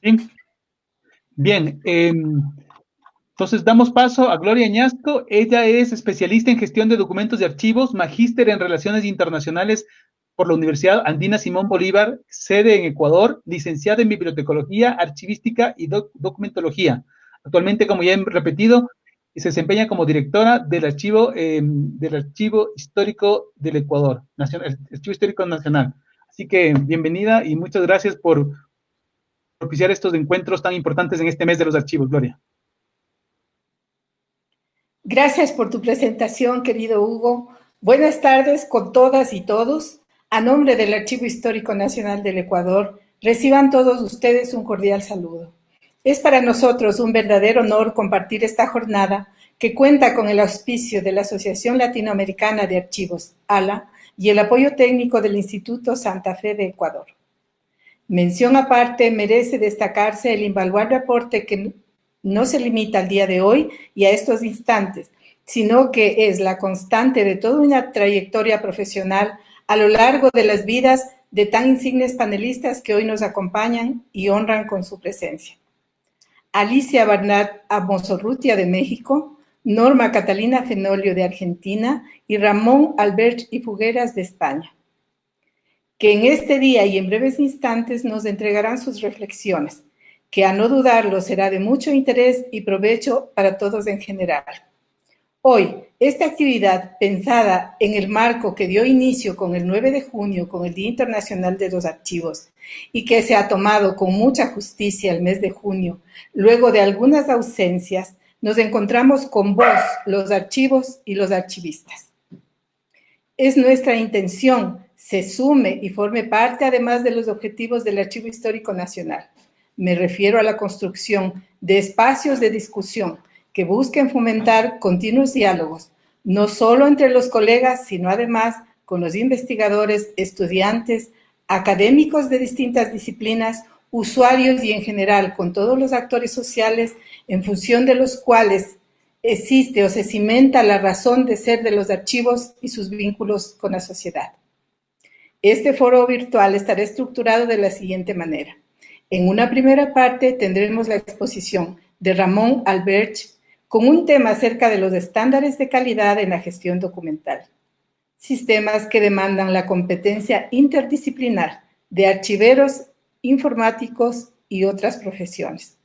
Bien, bien. Entonces damos paso a Gloria Añasco. Ella es especialista en gestión de documentos y archivos, magíster en relaciones internacionales por la Universidad Andina Simón Bolívar, sede en Ecuador, licenciada en bibliotecología, archivística y documentología. Actualmente, como ya he repetido, se desempeña como directora del Archivo Histórico del Ecuador, el Archivo Histórico Nacional. Así que bienvenida y muchas gracias por propiciar estos encuentros tan importantes en este mes de los archivos, Gloria. Gracias por tu presentación, querido Hugo. Buenas tardes con todas y todos. A nombre del Archivo Histórico Nacional del Ecuador, reciban todos ustedes un cordial saludo. Es para nosotros un verdadero honor compartir esta jornada que cuenta con el auspicio de la Asociación Latinoamericana de Archivos, ALA, y el apoyo técnico del Instituto Santa Fe de Ecuador. Mención aparte merece destacarse el invaluable aporte que no se limita al día de hoy y a estos instantes, sino que es la constante de toda una trayectoria profesional a lo largo de las vidas de tan insignes panelistas que hoy nos acompañan y honran con su presencia. Alicia Barnat Amosorrutia de México, Norma Catalina Fenolio de Argentina y Ramón Albert y Fugueras de España, que en este día y en breves instantes nos entregarán sus reflexiones, que a no dudarlo será de mucho interés y provecho para todos en general. Hoy, esta actividad, pensada en el marco que dio inicio con el 9 de junio, con el Día Internacional de los Archivos, y que se ha tomado con mucha justicia el mes de junio, luego de algunas ausencias, nos encontramos con vos, los archivos y los archivistas. Es nuestra intención se sume y forme parte además de los objetivos del Archivo Histórico Nacional. Me refiero a la construcción de espacios de discusión que busquen fomentar continuos diálogos, no solo entre los colegas, sino además con los investigadores, estudiantes, académicos de distintas disciplinas, usuarios y en general con todos los actores sociales en función de los cuales existe o se cimenta la razón de ser de los archivos y sus vínculos con la sociedad. Este foro virtual estará estructurado de la siguiente manera. En una primera parte tendremos la exposición de Ramón Albert con un tema acerca de los estándares de calidad en la gestión documental, sistemas que demandan la competencia interdisciplinar de archiveros, informáticos y otras profesiones,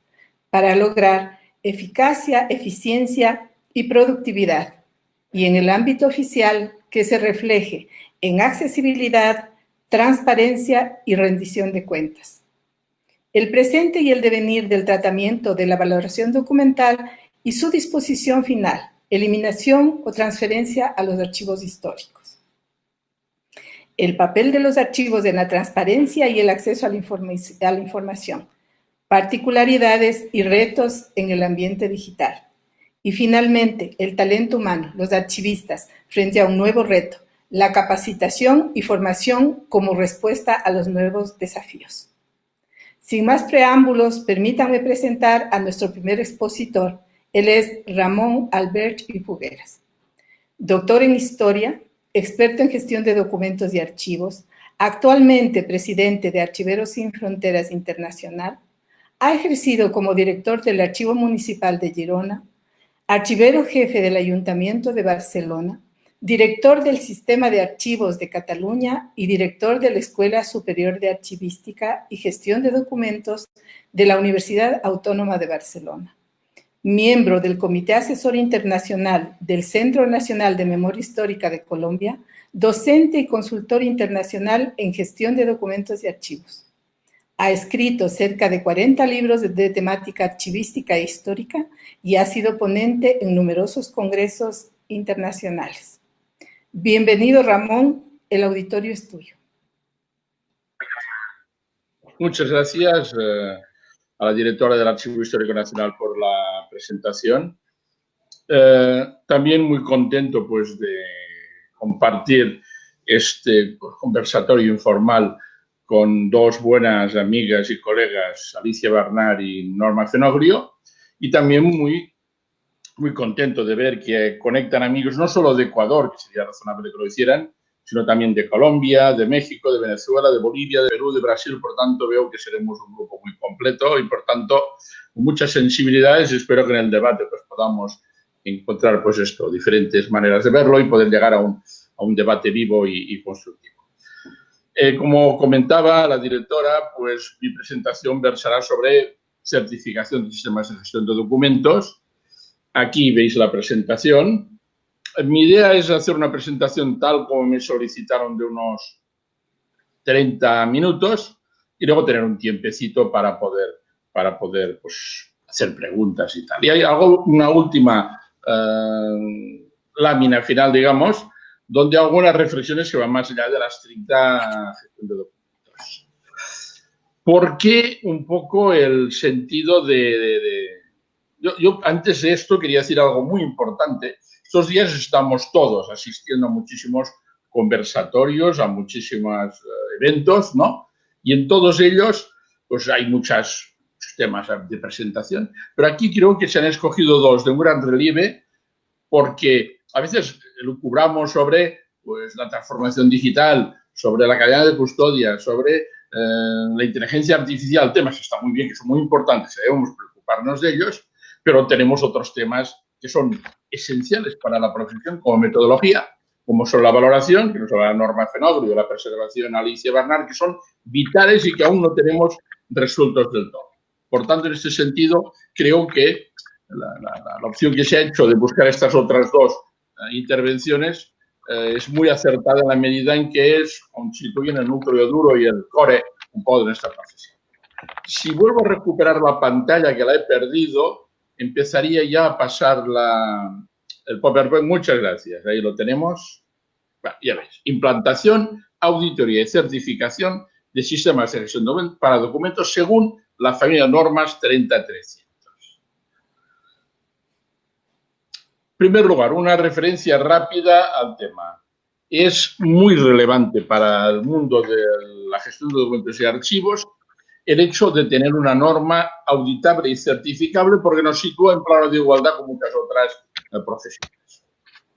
para lograr eficacia, eficiencia y productividad, y en el ámbito oficial que se refleje en accesibilidad, transparencia y rendición de cuentas. El presente y el devenir del tratamiento de la valoración documental y su disposición final, eliminación o transferencia a los archivos históricos. El papel de los archivos en la transparencia y el acceso a la información, particularidades y retos en el ambiente digital. Y finalmente, el talento humano, los archivistas, frente a un nuevo reto, la capacitación y formación como respuesta a los nuevos desafíos. Sin más preámbulos, permítanme presentar a nuestro primer expositor. Él es Ramón Albert y Fugueras. Doctor en Historia, experto en gestión de documentos y archivos, actualmente presidente de Archiveros Sin Fronteras Internacional, ha ejercido como director del Archivo Municipal de Girona, archivero jefe del Ayuntamiento de Barcelona, director del Sistema de Archivos de Cataluña y director de la Escuela Superior de Archivística y Gestión de Documentos de la Universidad Autónoma de Barcelona. Miembro del Comité Asesor Internacional del Centro Nacional de Memoria Histórica de Colombia, docente y consultor internacional en gestión de documentos y archivos. Ha escrito cerca de 40 libros de temática archivística e histórica y ha sido ponente en numerosos congresos internacionales. Bienvenido, Ramón, el auditorio es tuyo. Muchas gracias a la directora del Archivo Histórico Nacional por la presentación. También muy contento pues, de compartir este conversatorio informal con dos buenas amigas y colegas, Alicia Barnat y Norma Fenoglio, y también muy contento de ver que conectan amigos no solo de Ecuador, que sería razonable que lo hicieran, sino también de Colombia, de México, de Venezuela, de Bolivia, de Perú, de Brasil. Por tanto, veo que seremos un grupo muy completo. completo y, por tanto, con muchas sensibilidades. Espero que en el debate pues, podamos encontrar pues, esto, diferentes maneras de verlo y poder llegar a un debate vivo y constructivo. Como comentaba la directora, pues mi presentación versará sobre certificación de sistemas de gestión de documentos. Aquí veis la presentación. Mi idea es hacer una presentación tal como me solicitaron de unos 30 minutos y luego tener un tiempecito para poder pues, hacer preguntas y tal. Y hay una última lámina final, digamos, donde hago algunas reflexiones que van más allá de la estricta gestión de documentos. ¿Por qué un poco el sentido Yo antes de esto quería decir algo muy importante. Estos días estamos todos asistiendo a muchísimos conversatorios, a muchísimos eventos, ¿no? Y en todos ellos, pues hay muchos temas de presentación. Pero aquí creo que se han escogido dos de un gran relieve porque a veces lucubramos sobre pues, la transformación digital, sobre la cadena de custodia, sobre la inteligencia artificial, temas que están muy bien, que son muy importantes, debemos preocuparnos de ellos, pero tenemos otros temas que son esenciales para la profesión como metodología, como son la valoración, que nos habla la norma Fenogrio, la preservación Alicia Barnard, que son vitales y que aún no tenemos resueltos del todo. Por tanto, en este sentido, creo que la opción que se ha hecho de buscar estas otras dos intervenciones es muy acertada en la medida en que constituyen el núcleo duro y el core un poco de nuestra profesión. Si vuelvo a recuperar la pantalla que la he perdido, empezaría ya a pasar el PowerPoint. Muchas gracias. Ahí lo tenemos. Bueno, ya veis. Implantación, auditoría y certificación de sistemas de gestión para documentos según la familia de normas 30300. En primer lugar, una referencia rápida al tema. Es muy relevante para el mundo de la gestión de documentos y archivos el hecho de tener una norma auditable y certificable porque nos sitúa en plano de igualdad con muchas otras profesiones.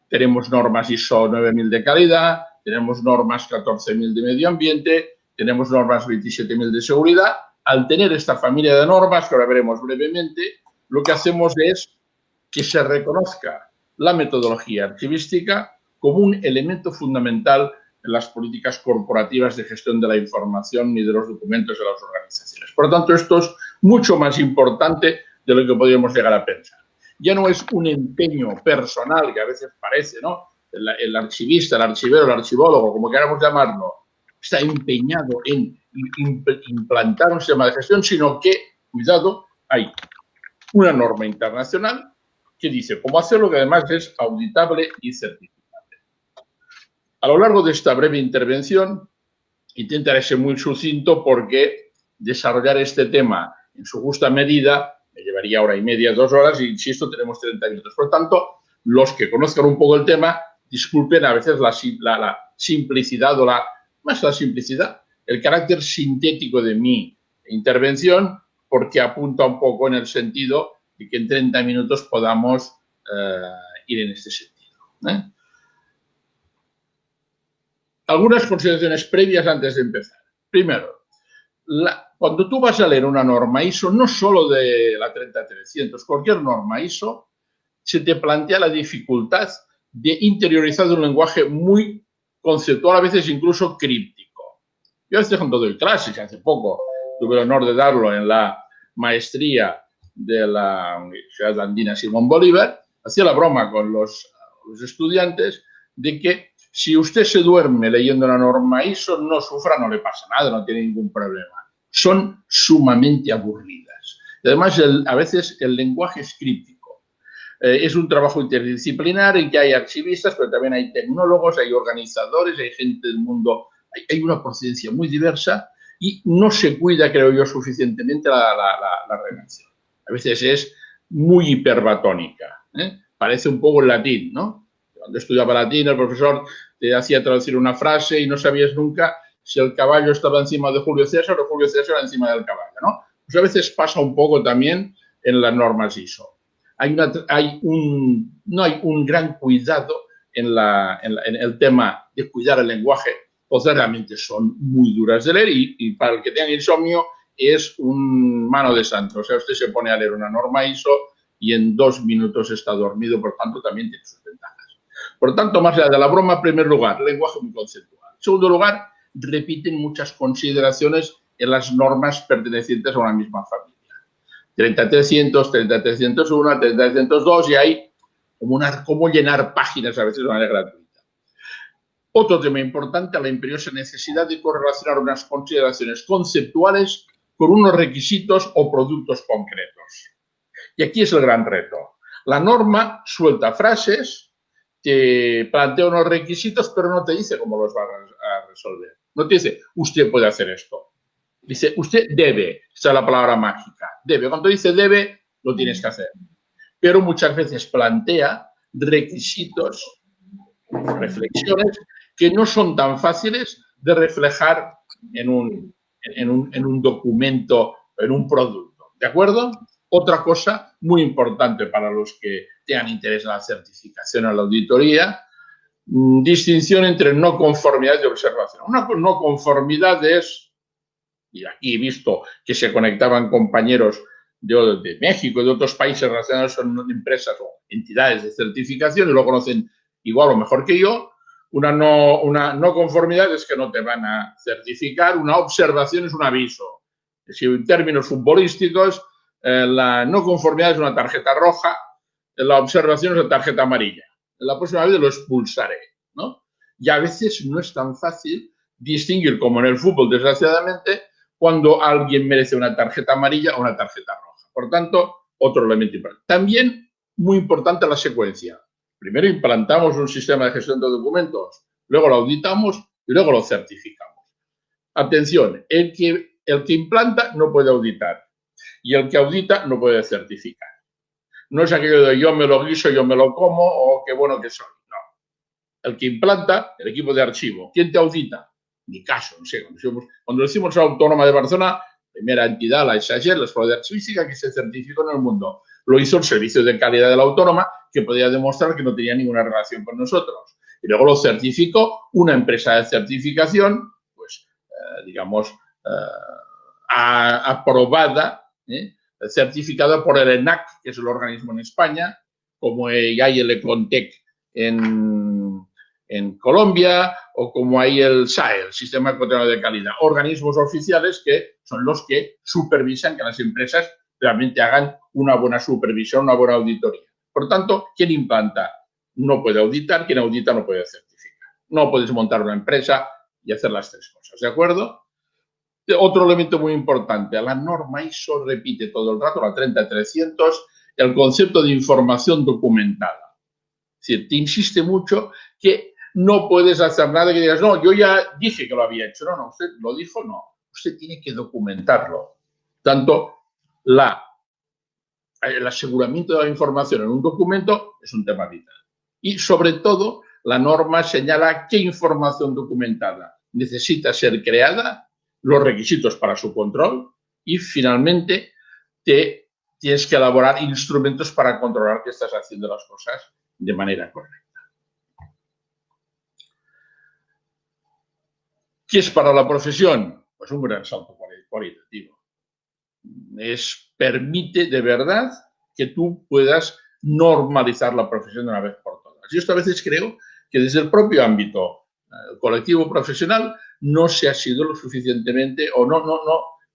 Tenemos normas ISO 9000 de calidad, tenemos normas 14000 de medio ambiente, tenemos normas 27000 de seguridad. Al tener esta familia de normas, que ahora veremos brevemente, lo que hacemos es que se reconozca la metodología archivística como un elemento fundamental en las políticas corporativas de gestión de la información y de los documentos de las organizaciones. Por lo tanto, esto es mucho más importante de lo que podríamos llegar a pensar. Ya no es un empeño personal que a veces parece, ¿no? El archivista, el archivero, el archivólogo, como queramos llamarlo, está empeñado en implantar un sistema de gestión, sino que, cuidado, hay una norma internacional que dice cómo hacerlo, que además es auditable y certificable. A lo largo de esta breve intervención, intentaré ser muy sucinto porque desarrollar este tema en su justa medida me llevaría hora y media, 2 horas, y insisto, tenemos 30 minutos. Por lo tanto, los que conozcan un poco el tema, disculpen a veces la simplicidad o más la simplicidad, el carácter sintético de mi intervención, porque apunta un poco en el sentido de que en 30 minutos podamos ir en este sentido. Algunas consideraciones previas antes de empezar. Primero, cuando tú vas a leer una norma ISO, no solo de la 30300, cualquier norma ISO, se te plantea la dificultad de interiorizar un lenguaje muy conceptual, a veces incluso críptico. Yo a veces cuando doy clases, hace poco tuve el honor de darlo en la maestría de la Universidad Andina Simón Bolívar, hacía la broma con los estudiantes de que si usted se duerme leyendo una norma ISO, no sufra, no le pasa nada, no tiene ningún problema. Son sumamente aburridas. Y además, a veces el lenguaje es críptico. Es un trabajo interdisciplinar en que hay archivistas, pero también hay tecnólogos, hay organizadores, hay gente del mundo, hay una procedencia muy diversa y no se cuida, creo yo, suficientemente la redacción. A veces es muy hiperbatónica. Parece un poco el latín, ¿no? Cuando estudiaba latín, el profesor te hacía traducir una frase y no sabías nunca si el caballo estaba encima de Julio César o Julio César encima del caballo, ¿no? Pues a veces pasa un poco también en las normas ISO. No hay un gran cuidado en el tema de cuidar el lenguaje, pues realmente son muy duras de leer y para el que tenga insomnio es un mano de santo. O sea, usted se pone a leer una norma ISO y en 2 minutos está dormido, por tanto, también tiene sus ventajas. Por tanto, más allá de la broma, en primer lugar, lenguaje muy conceptual. En segundo lugar, repiten muchas consideraciones en las normas pertenecientes a una misma familia. 30.300, 30.301, 30.302 y hay como llenar páginas a veces de manera gratuita. Otro tema importante, la imperiosa necesidad de correlacionar unas consideraciones conceptuales con unos requisitos o productos concretos. Y aquí es el gran reto. La norma suelta frases, te plantea unos requisitos, pero no te dice cómo los va a resolver. No te dice, usted puede hacer esto. Dice, usted debe, esa es la palabra mágica, debe. Cuando dice debe, lo tienes que hacer. Pero muchas veces plantea requisitos, reflexiones que no son tan fáciles de reflejar en un documento, en un producto. ¿De acuerdo? Otra cosa muy importante para los que tengan interés en la certificación o la auditoría, distinción entre no conformidad y observación. Una no conformidad es, y aquí he visto que se conectaban compañeros de México y de otros países relacionados con empresas o entidades de certificación y lo conocen igual o mejor que yo. Una no conformidad es que no te van a certificar, una observación es un aviso. Si en términos futbolísticos, la no conformidad es una tarjeta roja, la observación es una tarjeta amarilla. La próxima vez lo expulsaré, ¿no? Y a veces no es tan fácil distinguir, como en el fútbol, desgraciadamente, cuando alguien merece una tarjeta amarilla o una tarjeta roja. Por tanto, otro elemento importante. También muy importante la secuencia. Primero implantamos un sistema de gestión de documentos, luego lo auditamos y luego lo certificamos. Atención, el que implanta no puede auditar y el que audita no puede certificar. No es aquello de yo me lo guiso, yo me lo como o qué bueno que soy. No. El que implanta, el equipo de archivo. ¿Quién te audita? Mi caso, no sé, cuando decimos la Autónoma de Barcelona, primera entidad, la SAGER, la Escuela de Archivística, que se certificó en el mundo. Lo hizo el Servicio de Calidad de la Autónoma, que podía demostrar que no tenía ninguna relación con nosotros. Y luego lo certificó una empresa de certificación, pues, digamos, aprobada, certificada por el ENAC, que es el organismo en España, como hay el Econtec en Colombia o como hay el SAE, el Sistema Ecuatoriano de Calidad, organismos oficiales que son los que supervisan que las empresas realmente hagan una buena supervisión, una buena auditoría. Por tanto, quien implanta no puede auditar, quien audita no puede certificar. No puedes montar una empresa y hacer las tres cosas, ¿de acuerdo? Otro elemento muy importante, la norma ISO repite todo el rato, la 30300, el concepto de información documentada. Es decir, te insiste mucho que no puedes hacer nada que digas, no, yo ya dije que lo había hecho. No, usted lo dijo, no. Usted tiene que documentarlo. Tanto el aseguramiento de la información en un documento es un tema vital. Y sobre todo, la norma señala qué información documentada necesita ser creada, los requisitos para su control y finalmente tienes que elaborar instrumentos para controlar que estás haciendo las cosas de manera correcta. ¿Qué es para la profesión? Pues un gran salto cualitativo. Permite de verdad que tú puedas normalizar la profesión de una vez por todas. Y esto a veces creo que desde el propio ámbito colectivo profesional no se ha sido lo suficientemente o no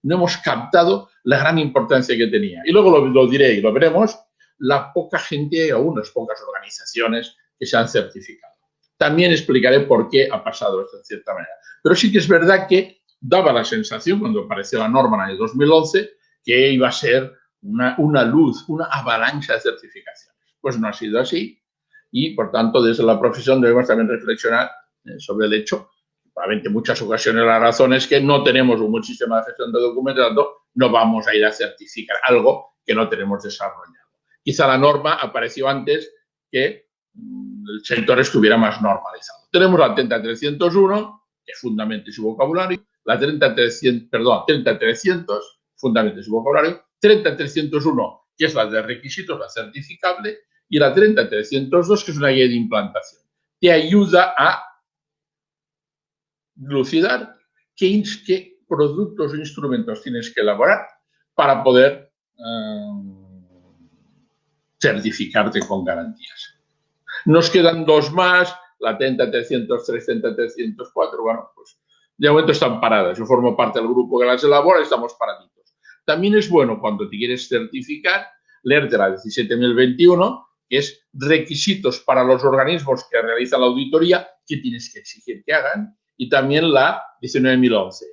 hemos captado la gran importancia que tenía. Y luego lo diré y lo veremos, la poca gente o unas pocas organizaciones que se han certificado. También explicaré por qué ha pasado esto de cierta manera. Pero sí que es verdad que daba la sensación, cuando apareció la norma en el año 2011, que iba a ser una luz, una avalancha de certificaciones. Pues no ha sido así y, por tanto, desde la profesión debemos también reflexionar sobre el hecho. Probablemente en muchas ocasiones la razón es que no tenemos un buen sistema de gestión de documentos, no vamos a ir a certificar algo que no tenemos desarrollado. Quizá la norma apareció antes que el sector estuviera más normalizado. Tenemos la 30.301, que es fundamentos y vocabulario, la 30.300, fundamentos y vocabulario, 30.301, que es la de requisitos, la certificable, y la 30.302, que es una guía de implantación. Te ayuda a dilucidar qué productos o instrumentos tienes que elaborar para poder certificarte con garantías. Nos quedan dos más, la TENTA 303, TENTA 304, bueno, pues de momento están paradas. Yo formo parte del grupo que las elabora y estamos paraditos. También es bueno cuando te quieres certificar, leerte la 17.021, que es requisitos para los organismos que realizan la auditoría que tienes que exigir que hagan, y también la 19.011,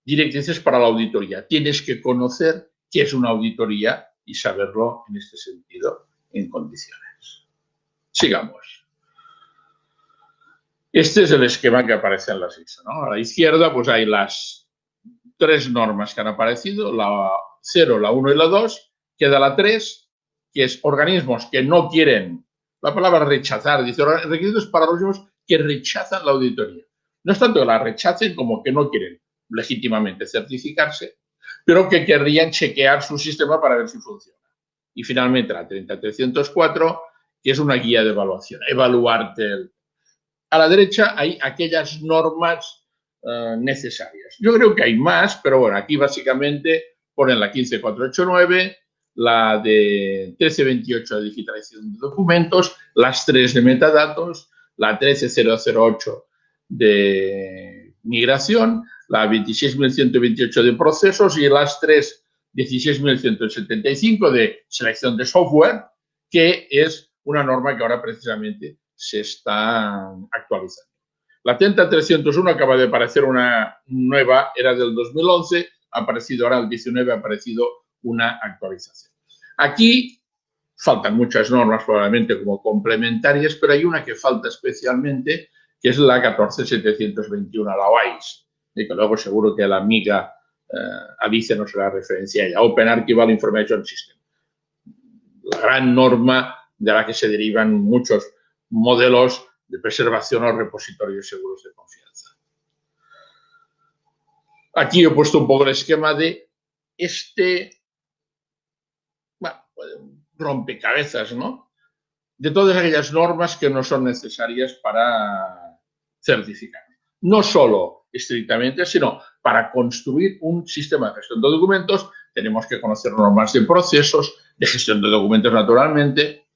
directrices para la auditoría. Tienes que conocer qué es una auditoría y saberlo en este sentido en condiciones. Sigamos. Este es el esquema que aparece en las ISO, ¿no? A la izquierda pues hay las tres normas que han aparecido, la 0, la 1 y la 2, queda la 3, que es organismos que no quieren, la palabra rechazar, dice requisitos para organismos que rechazan la auditoría. No es tanto que la rechacen como que no quieren legítimamente certificarse, pero que querrían chequear su sistema para ver si funciona. Y finalmente la 30.304, que es una guía de evaluación, evaluarte. A la derecha hay aquellas normas necesarias. Yo creo que hay más, pero bueno, aquí básicamente ponen la 15.489, la de 13.28 de digitalización de documentos, las 3 de metadatos, la 13.008 de migración, la 26.128 de procesos y las 3 16.175 de selección de software, que es una norma que ahora precisamente se está actualizando. La TENTA 301 acaba de aparecer una nueva, era del 2011, ha aparecido ahora el 19, ha aparecido una actualización. Aquí faltan muchas normas probablemente como complementarias, pero hay una que falta especialmente, que es la 14.721, la OAIS, y que luego seguro que la amiga Alicia nos hará referencia a ella, Open Archival Information System, la gran norma de la que se derivan muchos modelos de preservación o repositorios seguros de confianza. Aquí he puesto un poco el esquema de rompecabezas, ¿no? De todas aquellas normas que no son necesarias para certificar. No solo estrictamente, sino para construir un sistema de gestión de documentos tenemos que conocer normas de procesos, de gestión de documentos naturalmente,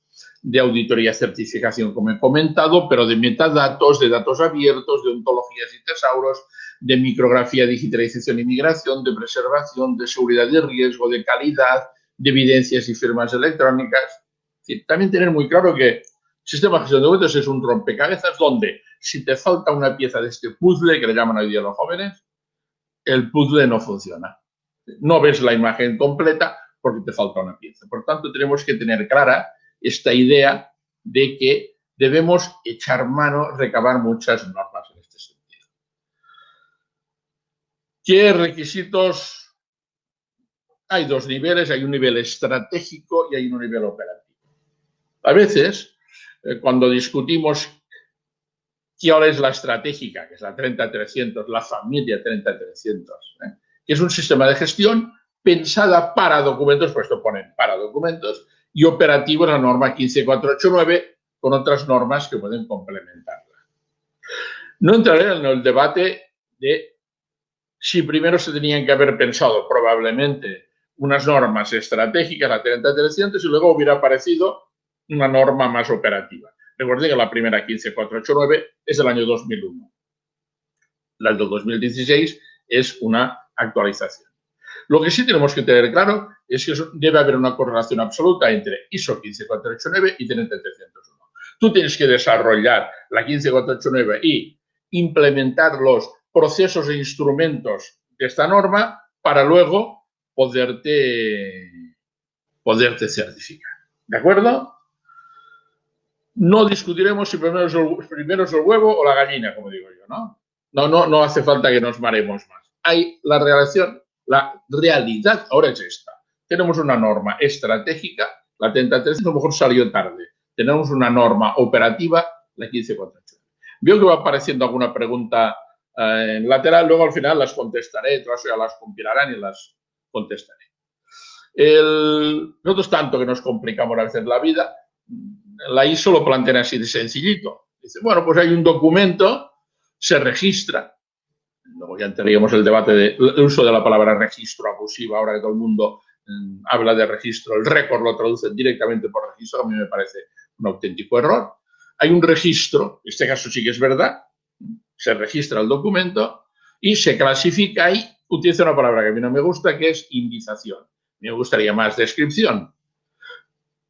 de auditoría certificación, como he comentado, pero de metadatos, de datos abiertos, de ontologías y tesauros, de micrografía, digitalización y migración, de preservación, de seguridad y riesgo, de calidad, de evidencias y firmas electrónicas. Es decir, también tener muy claro que el sistema de gestión de documentos es un rompecabezas donde si te falta una pieza de este puzzle, que le llaman hoy día los jóvenes, el puzzle no funciona. No ves la imagen completa porque te falta una pieza. Por tanto, tenemos que tener clara esta idea de que debemos echar mano, recabar muchas normas en este sentido. ¿Qué requisitos? Hay dos niveles, hay un nivel estratégico y hay un nivel operativo. A veces, cuando discutimos cuál es la estratégica, que es la 30.300, la familia 30.300, que es un sistema de gestión pensada para documentos, pues esto ponen para documentos, y operativo la norma 15.489 con otras normas que pueden complementarla. No entraré en el debate de si primero se tenían que haber pensado probablemente unas normas estratégicas, la 30.300, y luego hubiera aparecido una norma más operativa. Recuerden que la primera 15.489 es del año 2001. La del 2016 es una actualización. Lo que sí tenemos que tener claro es que debe haber una correlación absoluta entre ISO 15489 y 30301. Tú tienes que desarrollar la 15489 y implementar los procesos e instrumentos de esta norma para luego poderte certificar. ¿De acuerdo? No discutiremos si primero es el huevo o la gallina, como digo yo, ¿no? No hace falta que nos maremos más. Hay la relación. La realidad ahora es esta. Tenemos una norma estratégica, la 30.300 a lo mejor salió tarde. Tenemos una norma operativa, la 15.489. Veo que va apareciendo alguna pregunta en lateral, luego al final las contestaré, todas ya las compilarán y las contestaré. Nosotros tanto que nos complicamos a veces la vida, la ISO lo plantea así de sencillito. Dice, bueno, pues hay un documento, se registra. Luego ya entraríamos el debate del uso de la palabra registro abusiva, ahora que todo el mundo habla de registro, el récord lo traducen directamente por registro, a mí me parece un auténtico error. Hay un registro, en este caso sí que es verdad, se registra el documento y se clasifica y utiliza una palabra que a mí no me gusta, que es indización. Me gustaría más descripción.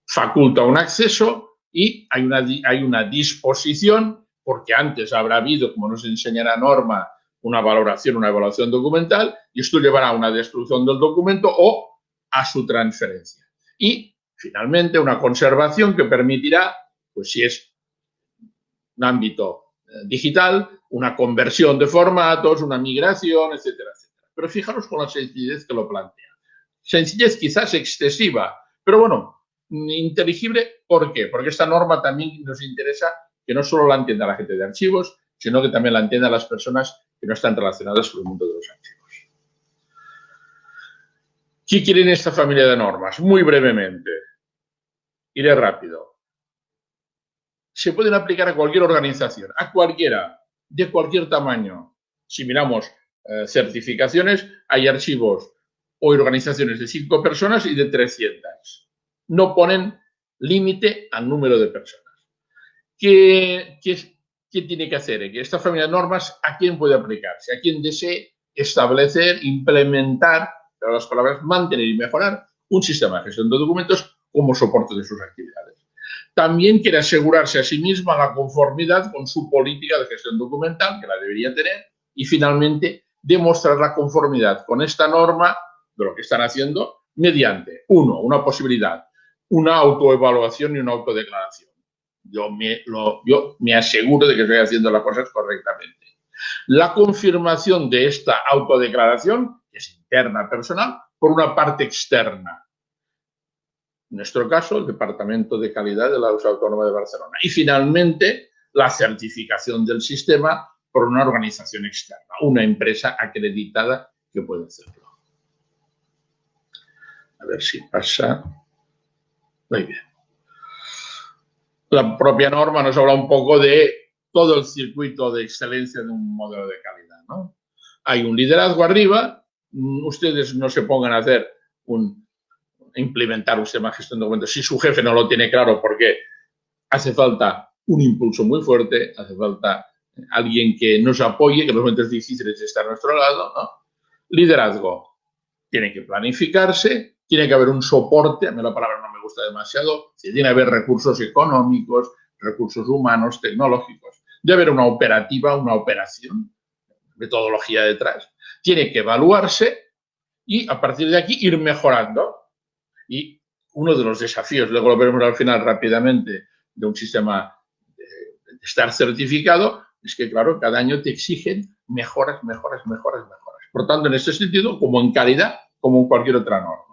Faculta un acceso y hay una disposición, porque antes habrá habido, como nos enseña la norma, una valoración, una evaluación documental, y esto llevará a una destrucción del documento o a su transferencia. Y, finalmente, una conservación que permitirá, pues si es un ámbito digital, una conversión de formatos, una migración, etcétera, etcétera. Pero fijaros con la sencillez que lo plantea. Sencillez quizás excesiva, pero bueno, inteligible. ¿Por qué? Porque esta norma también nos interesa que no solo la entienda la gente de archivos, sino que también la entiendan las personas que no están relacionadas con el mundo de los archivos. ¿Qué quieren esta familia de normas? Muy brevemente. Iré rápido. Se pueden aplicar a cualquier organización, a cualquiera, de cualquier tamaño. Si miramos certificaciones, hay archivos o organizaciones de 5 personas y de 300. No ponen límite al número de personas. ¿Qué tiene que hacer? Que esta familia de normas, ¿a quién puede aplicarse? A quien desee establecer, implementar, pero las palabras mantener y mejorar un sistema de gestión de documentos como soporte de sus actividades. También quiere asegurarse a sí misma la conformidad con su política de gestión documental, que la debería tener, y finalmente demostrar la conformidad con esta norma de lo que están haciendo mediante, una posibilidad, una autoevaluación y una autodeclaración. Yo me aseguro de que estoy haciendo las cosas correctamente. La confirmación de esta autodeclaración, que es interna, personal, por una parte externa. En nuestro caso, el Departamento de Calidad de la Universidad Autónoma de Barcelona. Y finalmente, la certificación del sistema por una organización externa, una empresa acreditada que puede hacerlo. A ver si pasa. Muy bien. La propia norma nos habla un poco de todo el circuito de excelencia de un modelo de calidad, ¿no? Hay un liderazgo arriba, ustedes no se pongan a hacer implementar un sistema de gestión de documentos si su jefe no lo tiene claro, porque hace falta un impulso muy fuerte, hace falta alguien que nos apoye, que en los momentos difíciles esté a nuestro lado, ¿no? Liderazgo. Tiene que planificarse, tiene que haber un soporte, a mí la palabra no me gusta demasiado, tiene que haber recursos económicos, recursos humanos, tecnológicos. Debe haber una operativa, una operación, metodología detrás. Tiene que evaluarse y a partir de aquí ir mejorando. Y uno de los desafíos, luego lo veremos al final rápidamente, de un sistema de estar certificado, es que, claro, cada año te exigen mejoras. Por tanto, en este sentido, como en calidad, como en cualquier otra norma.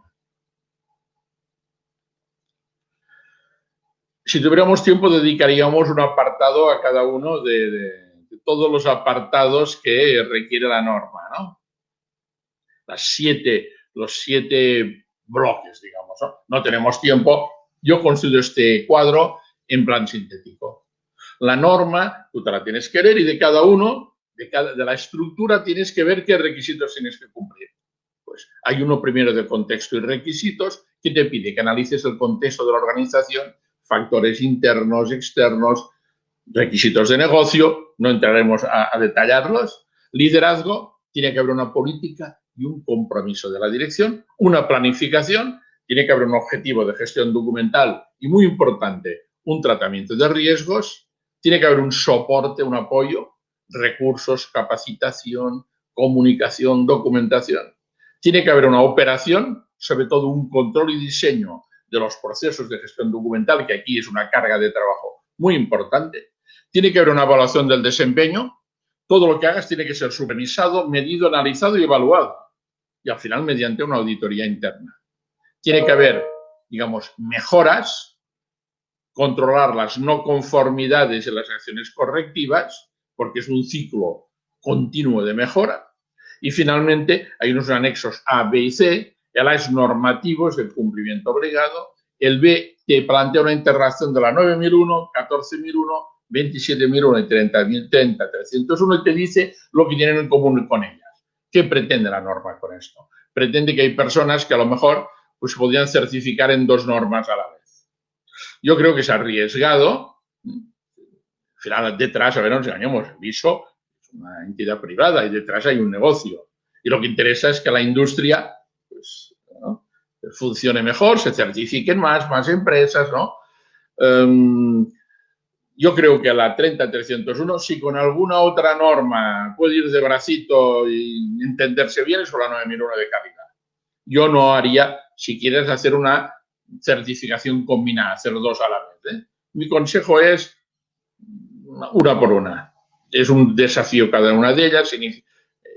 Si tuviéramos tiempo, dedicaríamos un apartado a cada uno de todos los apartados que requiere la norma, ¿no? Los 7 bloques, digamos, ¿no? No tenemos tiempo. Yo considero este cuadro en plan sintético. La norma, tú te la tienes que leer y de cada uno, de la estructura, tienes que ver qué requisitos tienes que cumplir. Pues hay uno primero de contexto y requisitos que te pide que analices el contexto de la organización, factores internos, externos, requisitos de negocio, no entraremos a detallarlos. Liderazgo, tiene que haber una política y un compromiso de la dirección, una planificación, tiene que haber un objetivo de gestión documental y, muy importante, un tratamiento de riesgos, tiene que haber un soporte, un apoyo, recursos, capacitación, comunicación, documentación. Tiene que haber una operación, sobre todo un control y diseño de los procesos de gestión documental, que aquí es una carga de trabajo muy importante. Tiene que haber una evaluación del desempeño. Todo lo que hagas tiene que ser supervisado, medido, analizado y evaluado. Y al final, mediante una auditoría interna. Tiene que haber, digamos, mejoras, controlar las no conformidades y las acciones correctivas, porque es un ciclo continuo de mejora. Y finalmente, hay unos anexos A, B y C. El A es normativo, es el cumplimiento obligado. El B te plantea una integración de la 9001, 14001, 27.001 y 30.301 y te dice lo que tienen en común con ellas. ¿Qué pretende la norma con esto? Pretende que hay personas que a lo mejor pues, podrían certificar en 2 normas a la vez. Yo creo que es arriesgado. Al final, detrás, a ver, no nos engañemos, el Viso es una entidad privada y detrás hay un negocio. Y lo que interesa es que la industria pues, ¿no? funcione mejor, se certifiquen más empresas, ¿no? Yo creo que la 30.301, si con alguna otra norma puede ir de bracito y entenderse bien, es la 9.001 de calidad. Yo no haría, si quieres hacer una certificación combinada, hacer 2 a la vez. Mi consejo es una por una. Es un desafío cada una de ellas,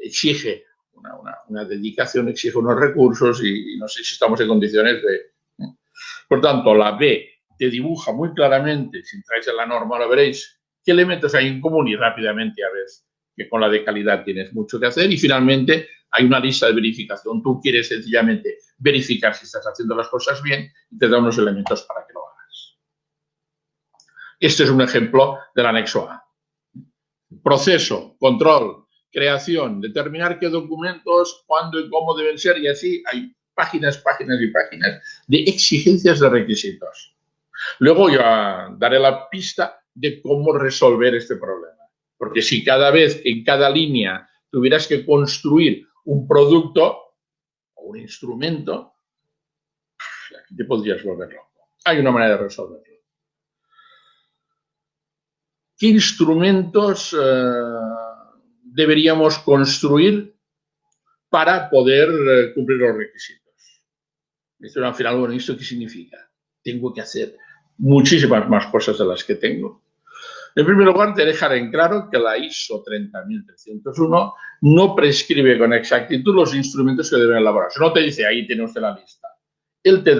exige una dedicación, exige unos recursos y no sé si estamos en condiciones de... Por tanto, la B te dibuja muy claramente, si entráis en la norma lo veréis, qué elementos hay en común y rápidamente ya ves que con la de calidad tienes mucho que hacer y finalmente hay una lista de verificación. Tú quieres sencillamente verificar si estás haciendo las cosas bien y te da unos elementos para que lo hagas. Este es un ejemplo del anexo A. Proceso, control, creación, determinar qué documentos, cuándo y cómo deben ser y así hay páginas y páginas de exigencias de requisitos. Luego ya daré la pista de cómo resolver este problema. Porque si cada vez, en cada línea, tuvieras que construir un producto o un instrumento, aquí te podrías volver loco. Hay una manera de resolverlo. ¿Qué instrumentos deberíamos construir para poder cumplir los requisitos? Esto al final, bueno, ¿esto qué significa? Tengo que hacer muchísimas más cosas de las que tengo. En primer lugar, te dejaré en claro que la ISO 30.301 no prescribe con exactitud los instrumentos que deben elaborarse. No te dice, ahí tiene usted la lista. Él te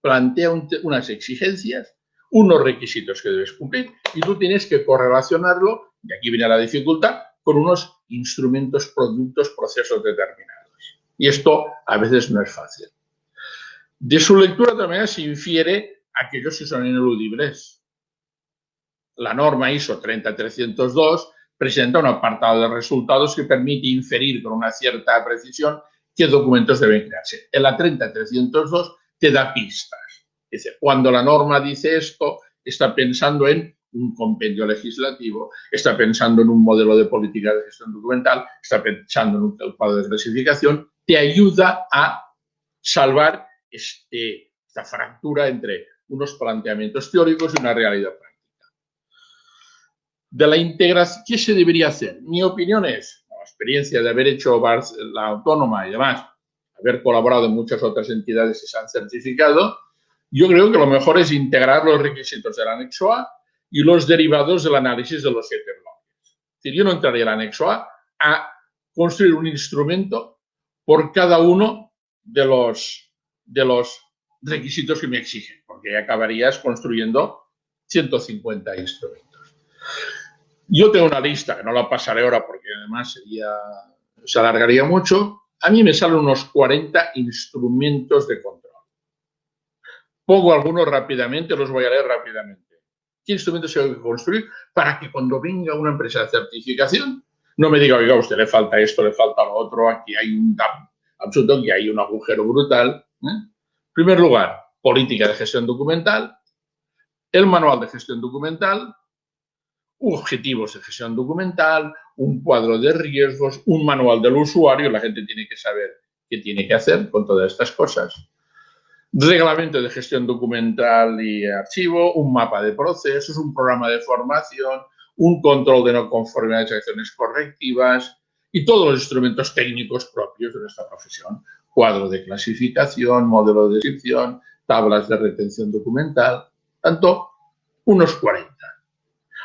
plantea unas exigencias, unos requisitos que debes cumplir y tú tienes que correlacionarlo, y aquí viene la dificultad, con unos instrumentos, productos, procesos determinados. Y esto a veces no es fácil. De su lectura también se infiere aquellos que son ineludibles. La norma ISO 30302 presenta un apartado de resultados que permite inferir con una cierta precisión qué documentos deben crearse. En la 30302 te da pistas. Dice, cuando la norma dice esto, está pensando en un compendio legislativo, está pensando en un modelo de política de gestión documental, está pensando en un cuadro de clasificación, te ayuda a salvar esta fractura entre unos planteamientos teóricos y una realidad práctica. De la integración, ¿qué se debería hacer? Mi opinión es, la experiencia de haber hecho la autónoma y demás, haber colaborado en muchas otras entidades que se han certificado, yo creo que lo mejor es integrar los requisitos del anexo A y los derivados del análisis de los 7 bloques. Es decir, yo no entraría en el anexo A construir un instrumento por cada uno de los requisitos que me exigen, porque acabarías construyendo 150 instrumentos. Yo tengo una lista, que no la pasaré ahora porque además se alargaría mucho. A mí me salen unos 40 instrumentos de control. Pongo algunos rápidamente, los voy a leer rápidamente. ¿Qué instrumentos se hay que construir para que cuando venga una empresa de certificación no me diga, oiga, a usted le falta esto, le falta lo otro, aquí hay un gap absoluto, aquí hay un agujero brutal? En primer lugar, política de gestión documental, el manual de gestión documental, objetivos de gestión documental, un cuadro de riesgos, un manual del usuario, la gente tiene que saber qué tiene que hacer con todas estas cosas. Reglamento de gestión documental y archivo, un mapa de procesos, un programa de formación, un control de no conformidades y acciones correctivas y todos los instrumentos técnicos propios de nuestra profesión. Cuadro de clasificación, modelo de descripción, tablas de retención documental, tanto unos 40.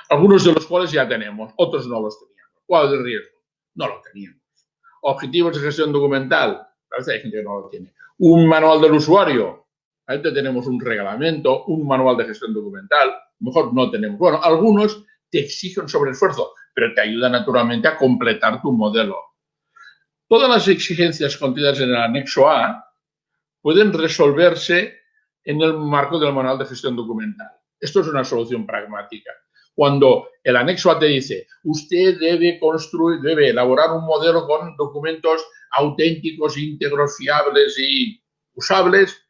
Algunos de los cuales ya tenemos, otros no los teníamos. Cuadro de riesgo, no lo teníamos. Objetivos de gestión documental, parece que hay gente que no lo tiene. Un manual del usuario, ahí tenemos un reglamento, un manual de gestión documental, a lo mejor no tenemos. Bueno, algunos te exigen sobreesfuerzo, pero te ayudan naturalmente a completar tu modelo. Todas las exigencias contenidas en el anexo A pueden resolverse en el marco del manual de gestión documental. Esto es una solución pragmática. Cuando el anexo A te dice, usted debe elaborar un modelo con documentos auténticos, íntegros, fiables y usables.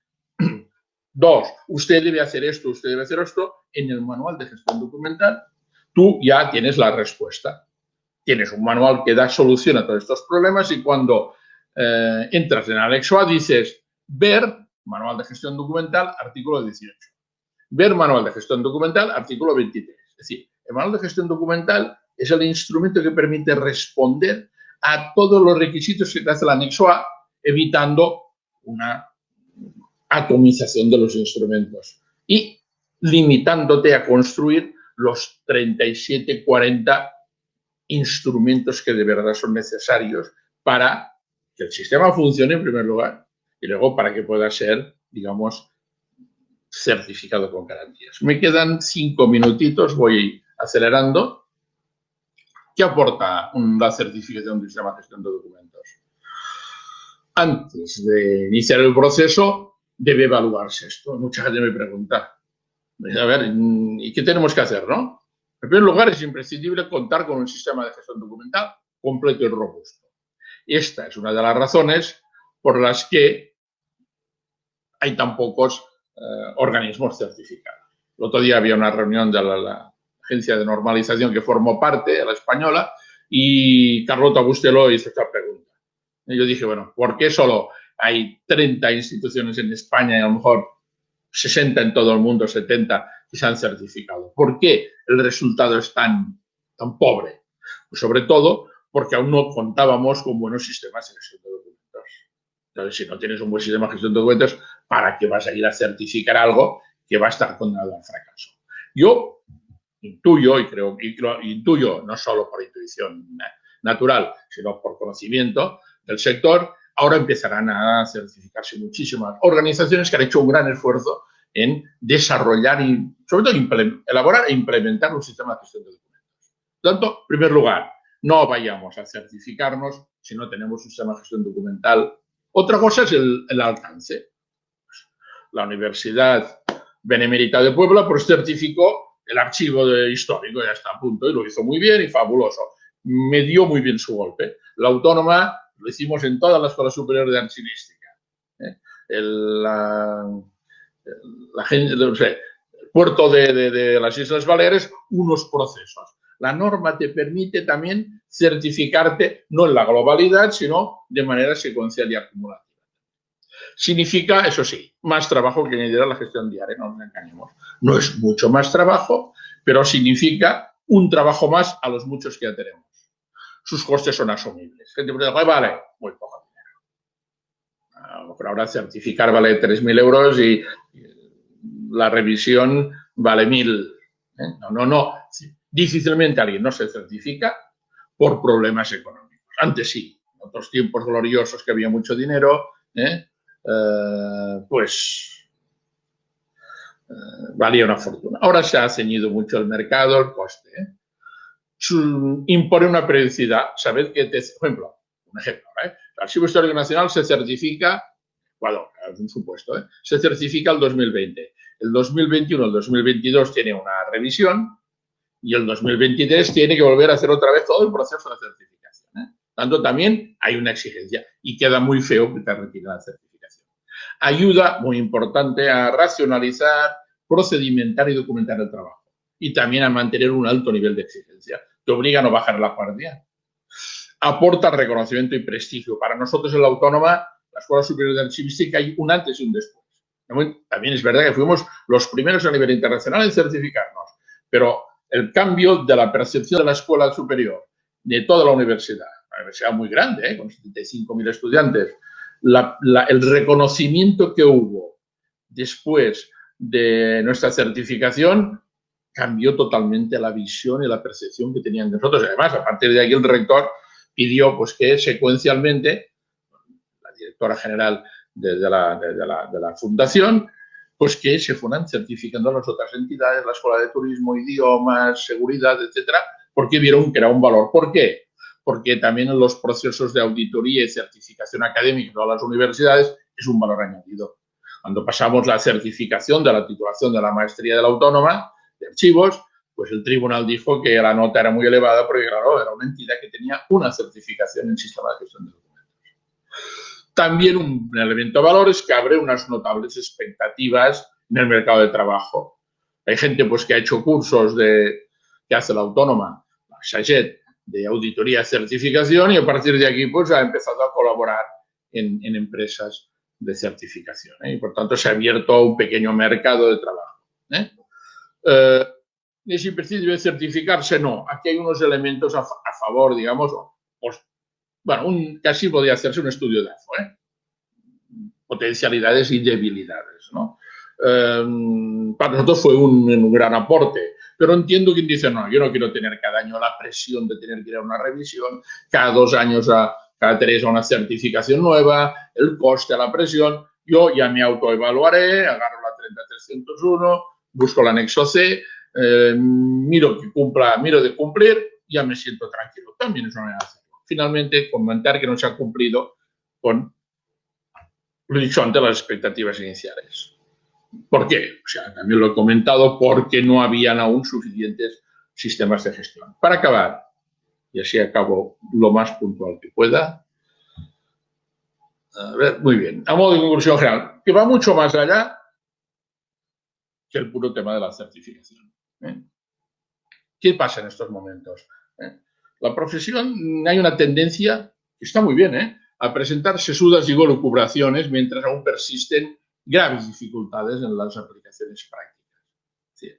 2, usted debe hacer esto, usted debe hacer esto. En el manual de gestión documental, tú ya tienes la respuesta. Tienes un manual que da solución a todos estos problemas y cuando entras en el anexo A dices, ver manual de gestión documental, artículo 18. Ver manual de gestión documental, artículo 23. Es decir, el manual de gestión documental es el instrumento que permite responder a todos los requisitos que te hace el anexo A, evitando una atomización de los instrumentos y limitándote a construir los 37, 40 instrumentos que de verdad son necesarios para que el sistema funcione en primer lugar y luego para que pueda ser, digamos, certificado con garantías. Me quedan 5 minutitos, voy acelerando. ¿Qué aporta la certificación del sistema de gestión de documentos? Antes de iniciar el proceso, debe evaluarse esto. Mucha gente me pregunta, a ver, ¿y qué tenemos que hacer, no? En primer lugar, es imprescindible contar con un sistema de gestión documental completo y robusto. Esta es una de las razones por las que hay tan pocos organismos certificados. El otro día había una reunión de la agencia de normalización que formó parte, la española, y Carlota Busteló hizo esta pregunta. Y yo dije, bueno, ¿por qué solo hay 30 instituciones en España y a lo mejor 60 en todo el mundo, 70 que se han certificado? ¿Por qué el resultado es tan pobre? Pues sobre todo porque aún no contábamos con buenos sistemas de gestión de documentos. Entonces, si no tienes un buen sistema de gestión de documentos, ¿para qué vas a ir a certificar algo que va a estar condenado al fracaso? Yo intuyo, y creo que intuyo no solo por intuición natural, sino por conocimiento del sector, ahora empezarán a certificarse muchísimas organizaciones que han hecho un gran esfuerzo en desarrollar y, sobre todo, elaborar e implementar un sistema de gestión de documentos. Por tanto, en primer lugar, no vayamos a certificarnos si no tenemos un sistema de gestión documental. Otra cosa es el alcance. La Universidad Benemérita de Puebla pues certificó el archivo histórico, ya está a punto, y lo hizo muy bien y fabuloso. Me dio muy bien su golpe. La Autónoma lo hicimos en toda la Escuela Superior de Archivística. El puerto de las Islas Baleares, unos procesos. La norma te permite también certificarte no en la globalidad, sino de manera secuencial y acumulativa. Significa, eso sí, más trabajo que añadir a la gestión diaria, no nos engañemos. No es mucho más trabajo, pero significa un trabajo más a los muchos que ya tenemos. Sus costes son asumibles. Gente me dice, vale, muy poco dinero. A lo mejor ahora certificar vale 3.000 euros y la revisión vale 1.000. No. Difícilmente alguien no se certifica por problemas económicos. Antes sí, en otros tiempos gloriosos que había mucho dinero, valía una fortuna. Ahora se ha ceñido mucho el mercado, el coste. Impone una periodicidad. Sabed que, por ejemplo, el Archivo Histórico Nacional se certifica, Ecuador, es un supuesto, se certifica el 2020. El 2021, el 2022 tiene una revisión y el 2023 tiene que volver a hacer otra vez todo el proceso de certificación. Tanto también hay una exigencia y queda muy feo que te retiren la certificación. Ayuda, muy importante, a racionalizar, procedimentar y documentar el trabajo. Y también a mantener un alto nivel de exigencia. Te obliga a no bajar la guardia. Aporta reconocimiento y prestigio. Para nosotros en la Autónoma, la Escuela Superior de Archivística, hay un antes y un después. También es verdad que fuimos los primeros a nivel internacional en certificarnos, pero el cambio de la percepción de la escuela superior, de toda la universidad muy grande, con 75.000 estudiantes, el reconocimiento que hubo después de nuestra certificación cambió totalmente la visión y la percepción que tenían de nosotros. Además, a partir de aquí el rector pidió pues, que secuencialmente, la directora general de la fundación, pues que se fueran certificando las otras entidades, la Escuela de Turismo, idiomas, seguridad, etcétera, porque vieron que era un valor. ¿Por qué? Porque también en los procesos de auditoría y certificación académica de todas las universidades es un valor añadido. Cuando pasamos la certificación de la titulación de la maestría de la Autónoma de Archivos, pues el tribunal dijo que la nota era muy elevada porque, claro, era una entidad que tenía una certificación en sistema de gestión de documentos. También un elemento de valor es que abre unas notables expectativas en el mercado de trabajo. Hay gente pues, que ha hecho cursos que hace la Autónoma, la SAGET, de auditoría y certificación, y a partir de aquí pues, ha empezado a colaborar en empresas de certificación. Y por tanto se ha abierto un pequeño mercado de trabajo. ¿Es imprescindible certificarse? No. Aquí hay unos elementos a favor, digamos, pues, bueno, casi podría hacerse un estudio de AFO, potencialidades y debilidades, ¿no? Para nosotros fue un gran aporte, pero entiendo quien dice, no, yo no quiero tener cada año la presión de tener que ir a una revisión, cada 2 años, cada 3 a una certificación nueva, el coste, la presión. Yo ya me autoevaluaré, agarro la 30301, busco el anexo C, miro de cumplir, ya me siento tranquilo. También es una manera de hacerlo. Finalmente, comentar que no se ha cumplido con, lo dicho antes, las expectativas iniciales. ¿Por qué? O sea, también lo he comentado, porque no habían aún suficientes sistemas de gestión. Para acabar, y así acabo lo más puntual que pueda. A ver, muy bien. A modo de conclusión general, que va mucho más allá que el puro tema de la certificación. ¿Qué pasa en estos momentos? La profesión, hay una tendencia, que está muy bien, a presentar sesudas y lucubraciones mientras aún persisten graves dificultades en las aplicaciones prácticas. Sí.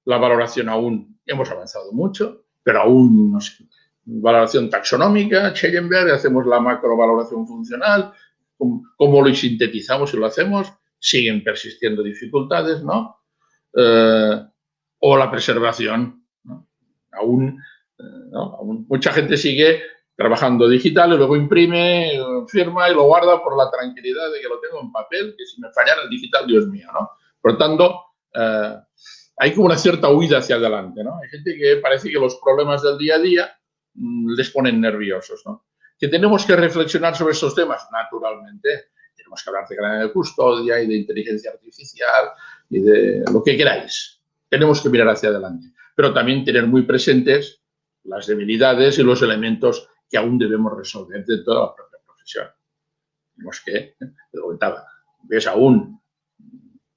La valoración aún, hemos avanzado mucho, pero aún, no sé, valoración taxonómica, Schellenberg, hacemos la macrovaloración funcional, cómo lo sintetizamos y lo hacemos, siguen persistiendo dificultades, ¿no? O la preservación, ¿no? Aún mucha gente sigue trabajando digital y luego imprime, firma y lo guarda por la tranquilidad de que lo tengo en papel, que si me fallara el digital, Dios mío, ¿no? Por tanto, hay como una cierta huida hacia adelante, ¿no? Hay gente que parece que los problemas del día a día les ponen nerviosos, ¿no? Que tenemos que reflexionar sobre estos temas, naturalmente. Tenemos que hablar de cadena de custodia y de inteligencia artificial y de lo que queráis. Tenemos que mirar hacia adelante, pero también tener muy presentes las debilidades y los elementos que aún debemos resolver de toda la propia profesión. Tenemos que, lo comentaba, ves aún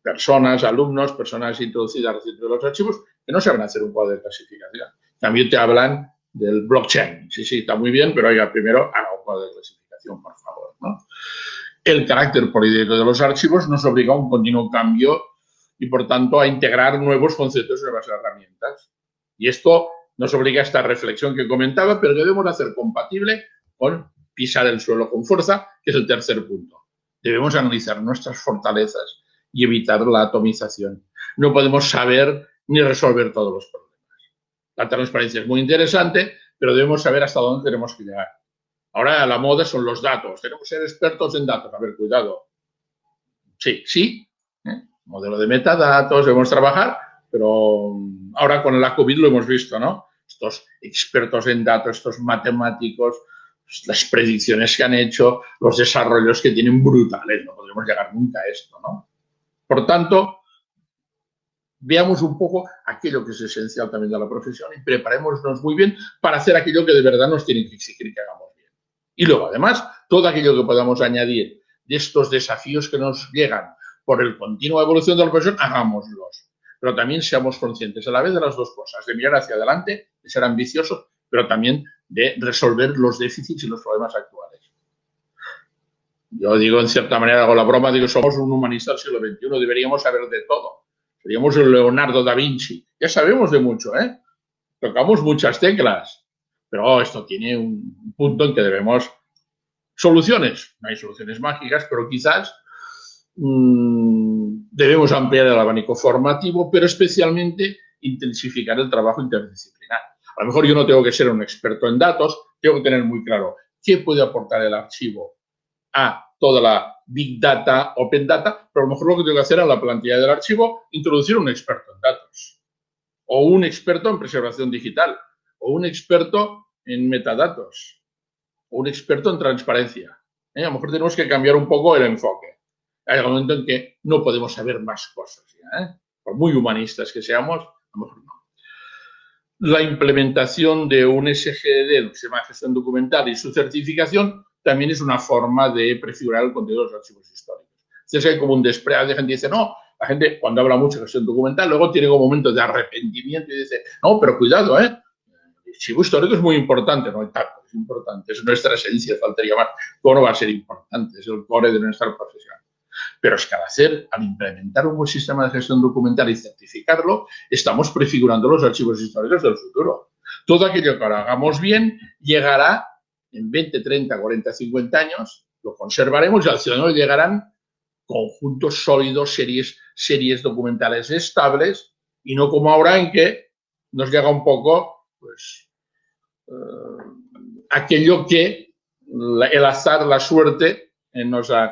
personas, alumnos, personas introducidas recientes de los archivos que no saben hacer un cuadro de clasificación. También te hablan del blockchain. Sí, está muy bien, pero oiga, primero haga un cuadro de clasificación, por favor, ¿no? El carácter político de los archivos nos obliga a un continuo cambio y, por tanto, a integrar nuevos conceptos y nuevas herramientas. Y esto nos obliga a esta reflexión que comentaba, pero que debemos hacer compatible con pisar el suelo con fuerza, que es el tercer punto. Debemos analizar nuestras fortalezas y evitar la atomización. No podemos saber ni resolver todos los problemas. La transparencia es muy interesante, pero debemos saber hasta dónde tenemos que llegar. Ahora la moda son los datos. Tenemos que ser expertos en datos. A ver, cuidado. Sí. Modelo de metadatos, debemos trabajar, pero ahora con la COVID lo hemos visto, ¿no? Estos expertos en datos, estos matemáticos, las predicciones que han hecho, los desarrollos que tienen brutales. No podremos llegar nunca a esto, ¿no? Por tanto, veamos un poco aquello que es esencial también de la profesión y preparémonos muy bien para hacer aquello que de verdad nos tienen que exigir que hagamos bien. Y luego, además, todo aquello que podamos añadir de estos desafíos que nos llegan por el continua evolución de la profesión, hagámoslos. Pero también seamos conscientes a la vez de las dos cosas, de mirar hacia adelante, de ser ambiciosos, pero también de resolver los déficits y los problemas actuales. Yo digo, en cierta manera, hago la broma, digo, somos un humanista del siglo XXI, deberíamos saber de todo. Seríamos el Leonardo da Vinci. Ya sabemos de mucho, Tocamos muchas teclas, pero esto tiene un punto en que debemos soluciones. No hay soluciones mágicas, pero quizás debemos ampliar el abanico formativo, pero especialmente intensificar el trabajo interdisciplinar. A lo mejor yo no tengo que ser un experto en datos, tengo que tener muy claro qué puede aportar el archivo a toda la Big Data, Open Data, pero a lo mejor lo que tengo que hacer en la plantilla del archivo, introducir un experto en datos, o un experto en preservación digital, o un experto en metadatos, o un experto en transparencia. A lo mejor tenemos que cambiar un poco el enfoque. hay un momento en que no podemos saber más cosas. ¿Ya? Por muy humanistas que seamos, a lo mejor no. La implementación de un SGDD, lo que se llama gestión documental, y su certificación también es una forma de prefigurar el contenido de los archivos históricos. Entonces hay como un desprecio, de gente que dice, no, la gente cuando habla mucho de gestión documental, luego tiene como momentos de arrepentimiento y dice, no, pero cuidado, el archivo histórico es muy importante, no, es importante, es nuestra esencia, faltaría más. ¿Cómo no va a ser importante? Es el core de nuestra profesión. Pero es que al implementar un buen sistema de gestión documental y certificarlo, estamos prefigurando los archivos históricos del futuro. Todo aquello que ahora hagamos bien llegará en 20, 30, 40, 50 años, lo conservaremos y al ciudadano llegarán conjuntos sólidos, series documentales estables, y no como ahora en que nos llega un poco pues, aquello que el azar, la suerte,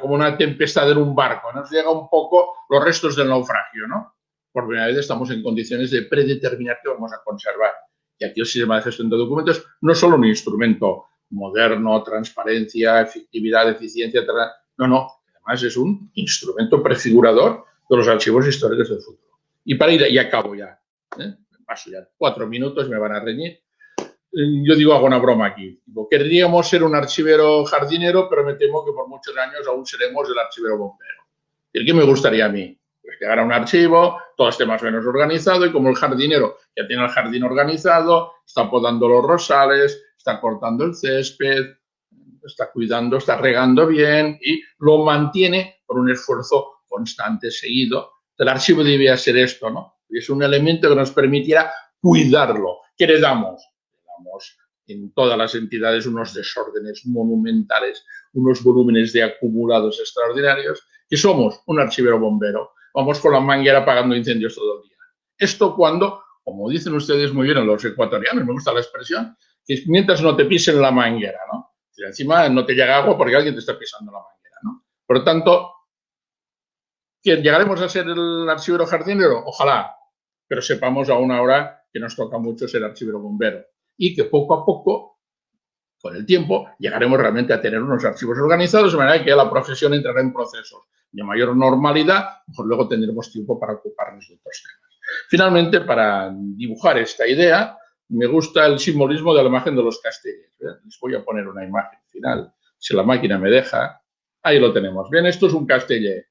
como una tempestad en un barco, nos llega un poco los restos del naufragio, ¿no? Por primera vez estamos en condiciones de predeterminar qué vamos a conservar. Y aquí el sistema de gestión de documentos no es solo un instrumento moderno, transparencia, efectividad, eficiencia, no, además es un instrumento prefigurador de los archivos históricos del futuro. Y para ir, y acabo ya, paso ya 4 minutos, me van a reñir. Yo digo, hago una broma aquí. Digo, querríamos ser un archivero jardinero, pero me temo que por muchos años aún seremos el archivero bombero. ¿Y qué me gustaría a mí? Pues llegar a un archivo, todo esté más o menos organizado, y como el jardinero ya tiene el jardín organizado, está podando los rosales, está cortando el césped, está cuidando, está regando bien y lo mantiene por un esfuerzo constante, seguido. El archivo debía ser esto, ¿no? Y es un elemento que nos permitiera cuidarlo. ¿Qué le damos? En todas las entidades unos desórdenes monumentales, unos volúmenes de acumulados extraordinarios, que somos un archivero bombero. Vamos con la manguera apagando incendios todo el día. Esto cuando, como dicen ustedes muy bien en los ecuatorianos, me gusta la expresión, que es mientras no te pisen la manguera, ¿no? Si encima no te llega agua porque alguien te está pisando la manguera, ¿no? Por lo tanto, ¿llegaremos a ser el archivero jardinero? Ojalá, pero sepamos aún ahora que nos toca mucho ser archivero bombero. Y que poco a poco, con el tiempo, llegaremos realmente a tener unos archivos organizados, de manera que la profesión entrará en procesos de mayor normalidad, pues luego tendremos tiempo para ocuparnos de otros temas. Finalmente, para dibujar esta idea, me gusta el simbolismo de la imagen de los castellers. Les voy a poner una imagen final, si la máquina me deja. Ahí lo tenemos. Bien, esto es un casteller.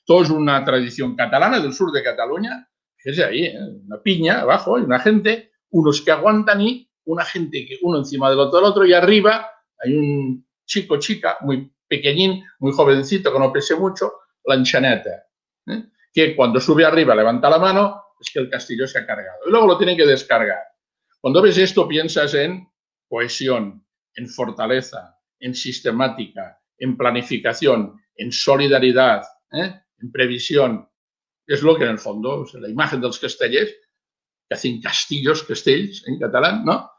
Todo es una tradición catalana del sur de Cataluña. Fíjense ahí, una piña abajo y una gente, unos que aguantan y una gente que uno encima del otro, y arriba hay un chica, muy pequeñín, muy jovencito, que no pese mucho, la enxaneta, que cuando sube arriba levanta la mano, es que el castillo se ha cargado. Y luego lo tienen que descargar. Cuando ves esto piensas en cohesión, en fortaleza, en sistemática, en planificación, en solidaridad, en previsión. És lo que en el fondo, la imagen dels castellers, que hacen castillos, castells en catalán, ¿no?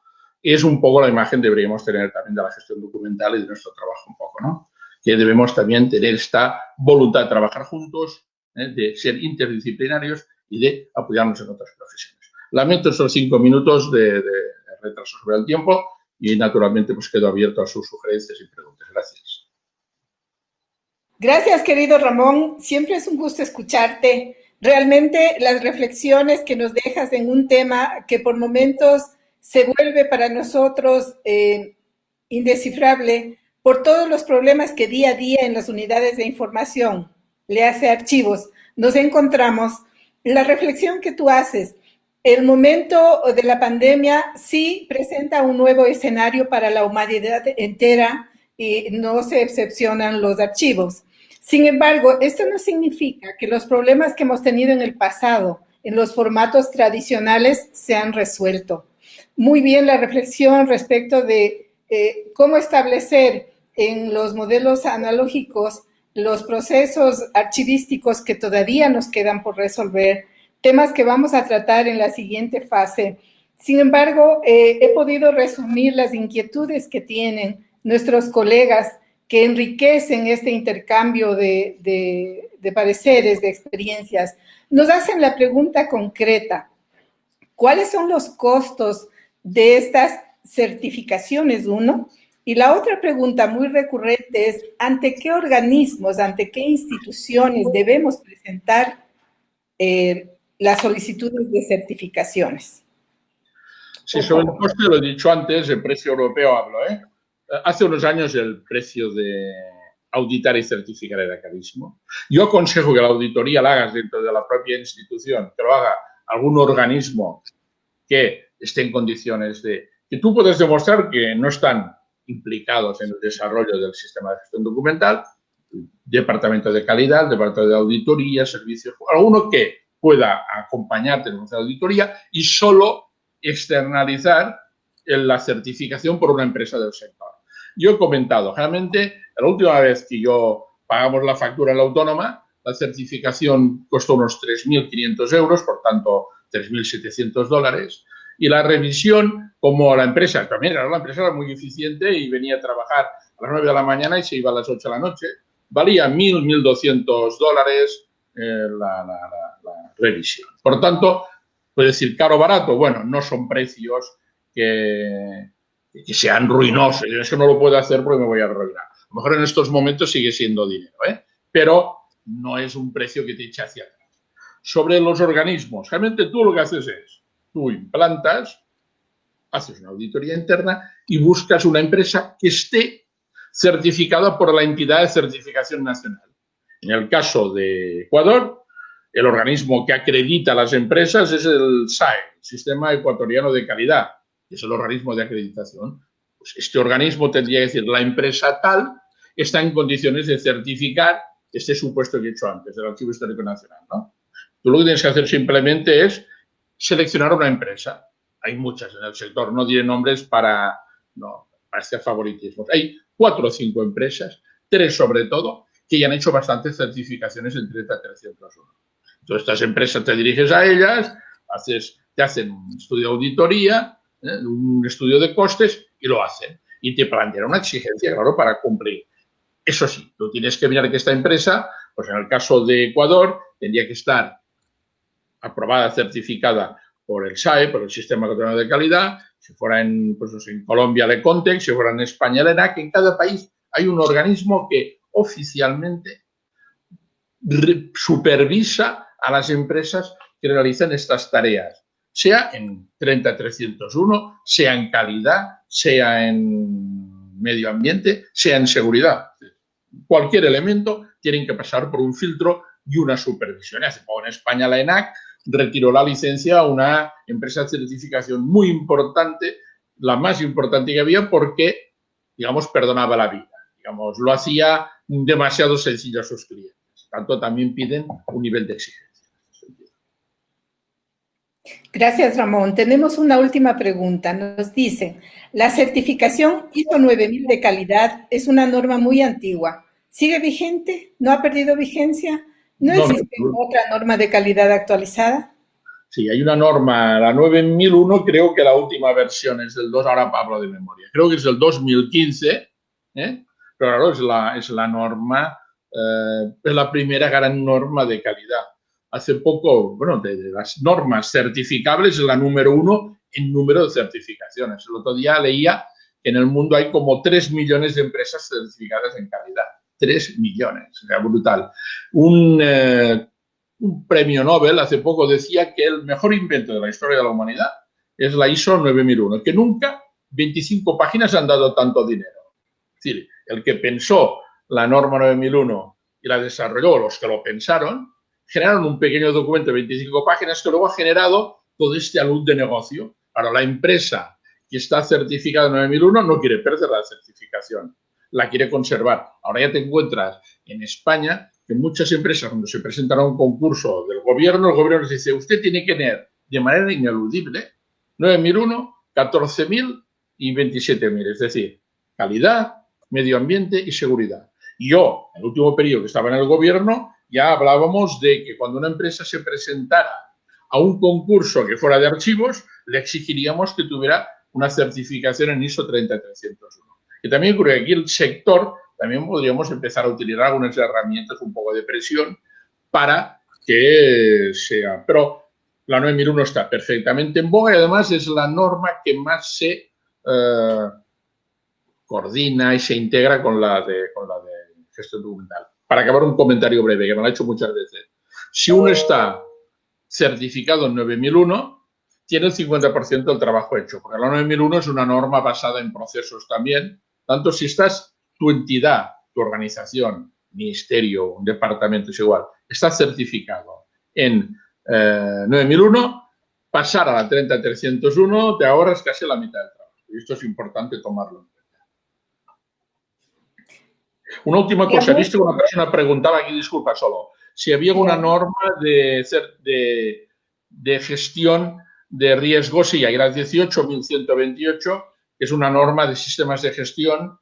Es un poco la imagen que deberíamos tener también de la gestión documental y de nuestro trabajo un poco, ¿no? Que debemos también tener esta voluntad de trabajar juntos, de ser interdisciplinarios y de apoyarnos en otras profesiones. Lamento estos 5 minutos de retraso sobre el tiempo y, naturalmente, pues quedo abierto a sus sugerencias y preguntas. Gracias. Gracias, querido Ramón. Siempre es un gusto escucharte. Realmente las reflexiones que nos dejas en un tema que por momentos se vuelve para nosotros indescifrable por todos los problemas que día a día en las unidades de información, le hace archivos, nos encontramos. La reflexión que tú haces, el momento de la pandemia sí presenta un nuevo escenario para la humanidad entera y no se excepcionan los archivos. Sin embargo, esto no significa que los problemas que hemos tenido en el pasado, en los formatos tradicionales, se han resuelto. Muy bien la reflexión respecto de cómo establecer en los modelos analógicos los procesos archivísticos que todavía nos quedan por resolver, temas que vamos a tratar en la siguiente fase. Sin embargo, he podido resumir las inquietudes que tienen nuestros colegas que enriquecen este intercambio de pareceres, de experiencias. Nos hacen la pregunta concreta: ¿cuáles son los costos de estas certificaciones, uno? Y la otra pregunta muy recurrente es, ¿ante qué organismos, ante qué instituciones debemos presentar las solicitudes de certificaciones? Sí, sobre el coste lo he dicho antes, el precio europeo hablo, ¿eh? Hace unos años el precio de auditar y certificar era carísimo. Yo aconsejo que la auditoría la hagas dentro de la propia institución, que lo haga algún organismo que esté en condiciones de... que tú puedes demostrar que no están implicados en el desarrollo del sistema de gestión documental, departamento de calidad, departamento de auditoría, servicios, alguno que pueda acompañarte en una auditoría y solo externalizar la certificación por una empresa del sector. Yo he comentado, generalmente, la última vez que pagamos la factura en la autónoma, la certificación costó unos 3.500 euros, por tanto, 3.700 dólares, y la revisión, como la empresa, también la empresa era muy eficiente y venía a trabajar a las 9 de la mañana y se iba a las 8 de la noche, valía 1.200 dólares la revisión. Por tanto, puede decir caro o barato, bueno, no son precios que sean ruinosos. Yo eso no lo puedo hacer porque me voy a arruinar. A lo mejor en estos momentos sigue siendo dinero, ¿eh? Pero no es un precio que te eche hacia atrás. Sobre los organismos, realmente tú lo que haces es, tú implantas, haces una auditoría interna y buscas una empresa que esté certificada por la entidad de certificación nacional. En el caso de Ecuador, el organismo que acredita a las empresas es el SAE, el Sistema Ecuatoriano de Calidad, que es el organismo de acreditación. Pues este organismo tendría que decir, la empresa tal está en condiciones de certificar este supuesto que he hecho antes, del Archivo Histórico Nacional, ¿no? Tú lo que tienes que hacer simplemente es seleccionar una empresa. Hay muchas en el sector, no diré nombres para hacer favoritismos. Hay 4 o 5 empresas, 3 sobre todo, que ya han hecho bastantes certificaciones en 30301. Entonces, estas empresas te diriges a ellas, te hacen un estudio de auditoría, un estudio de costes y lo hacen. Y te plantean una exigencia, claro, para cumplir. Eso sí, tú tienes que mirar que esta empresa, pues en el caso de Ecuador, tendría que estar aprobada, certificada por el SAE, por el Sistema Ecuatoriano de Calidad, si fuera en Colombia, el ECONTEC, si fuera en España, el ENAC. En cada país hay un organismo que oficialmente supervisa a las empresas que realizan estas tareas, sea en 30301, sea en calidad, sea en medio ambiente, sea en seguridad. Cualquier elemento tienen que pasar por un filtro y una supervisión. Hace poco en España la ENAC retiró la licencia a una empresa de certificación muy importante, la más importante que había, porque, digamos, perdonaba la vida. Digamos, lo hacía demasiado sencillo a sus clientes. Tanto también piden un nivel de exigencia. Gracias, Ramón. Tenemos una última pregunta. Nos dice, la certificación ISO 9000 de calidad es una norma muy antigua. ¿Sigue vigente? ¿No ha perdido vigencia? ¿No existe otra norma de calidad actualizada? Sí, hay una norma, la 9001, creo que la última versión es del 2, ahora hablo de memoria, creo que es del 2015, pero claro, es la norma, es la primera gran norma de calidad. Hace poco, bueno, de las normas certificables, es la número 1 en número de certificaciones. El otro día leía que en el mundo hay como 3 millones de empresas certificadas en calidad. 3 millones, o sea, brutal. Un premio Nobel hace poco decía que el mejor invento de la historia de la humanidad es la ISO 9001, que nunca 25 páginas han dado tanto dinero. Es decir, el que pensó la norma 9001 y la desarrolló, los que lo pensaron, generaron un pequeño documento de 25 páginas que luego ha generado todo este alud de negocio. Ahora, la empresa que está certificada en 9001 no quiere perder la certificación, la quiere conservar. Ahora ya te encuentras en España que muchas empresas, cuando se presentan a un concurso del gobierno, el gobierno les dice, usted tiene que tener de manera ineludible 9001, 14000 y 27000, es decir, calidad, medio ambiente y seguridad. Y yo, en el último periodo que estaba en el gobierno, ya hablábamos de que cuando una empresa se presentara a un concurso que fuera de archivos, le exigiríamos que tuviera una certificación en ISO 30301. Y también creo que aquí el sector también podríamos empezar a utilizar algunas herramientas, un poco de presión, para que sea. Pero la 9001 está perfectamente en boga y además es la norma que más se coordina y se integra con la de gestión documental. Para acabar, un comentario breve, que me lo ha hecho muchas veces. Si uno está certificado en 9001, tiene el 50% del trabajo hecho, porque la 9001 es una norma basada en procesos también. Tanto si estás, tu entidad, tu organización, ministerio, un departamento, es igual, está certificado en 9001, pasar a la 30301 te ahorras casi la mitad del trabajo. Y esto es importante tomarlo en cuenta. Una última cosa, he visto que una persona preguntaba aquí, disculpa solo, si había una norma de gestión de riesgos. Sí, hay la 18.128, que es una norma de sistemas de gestión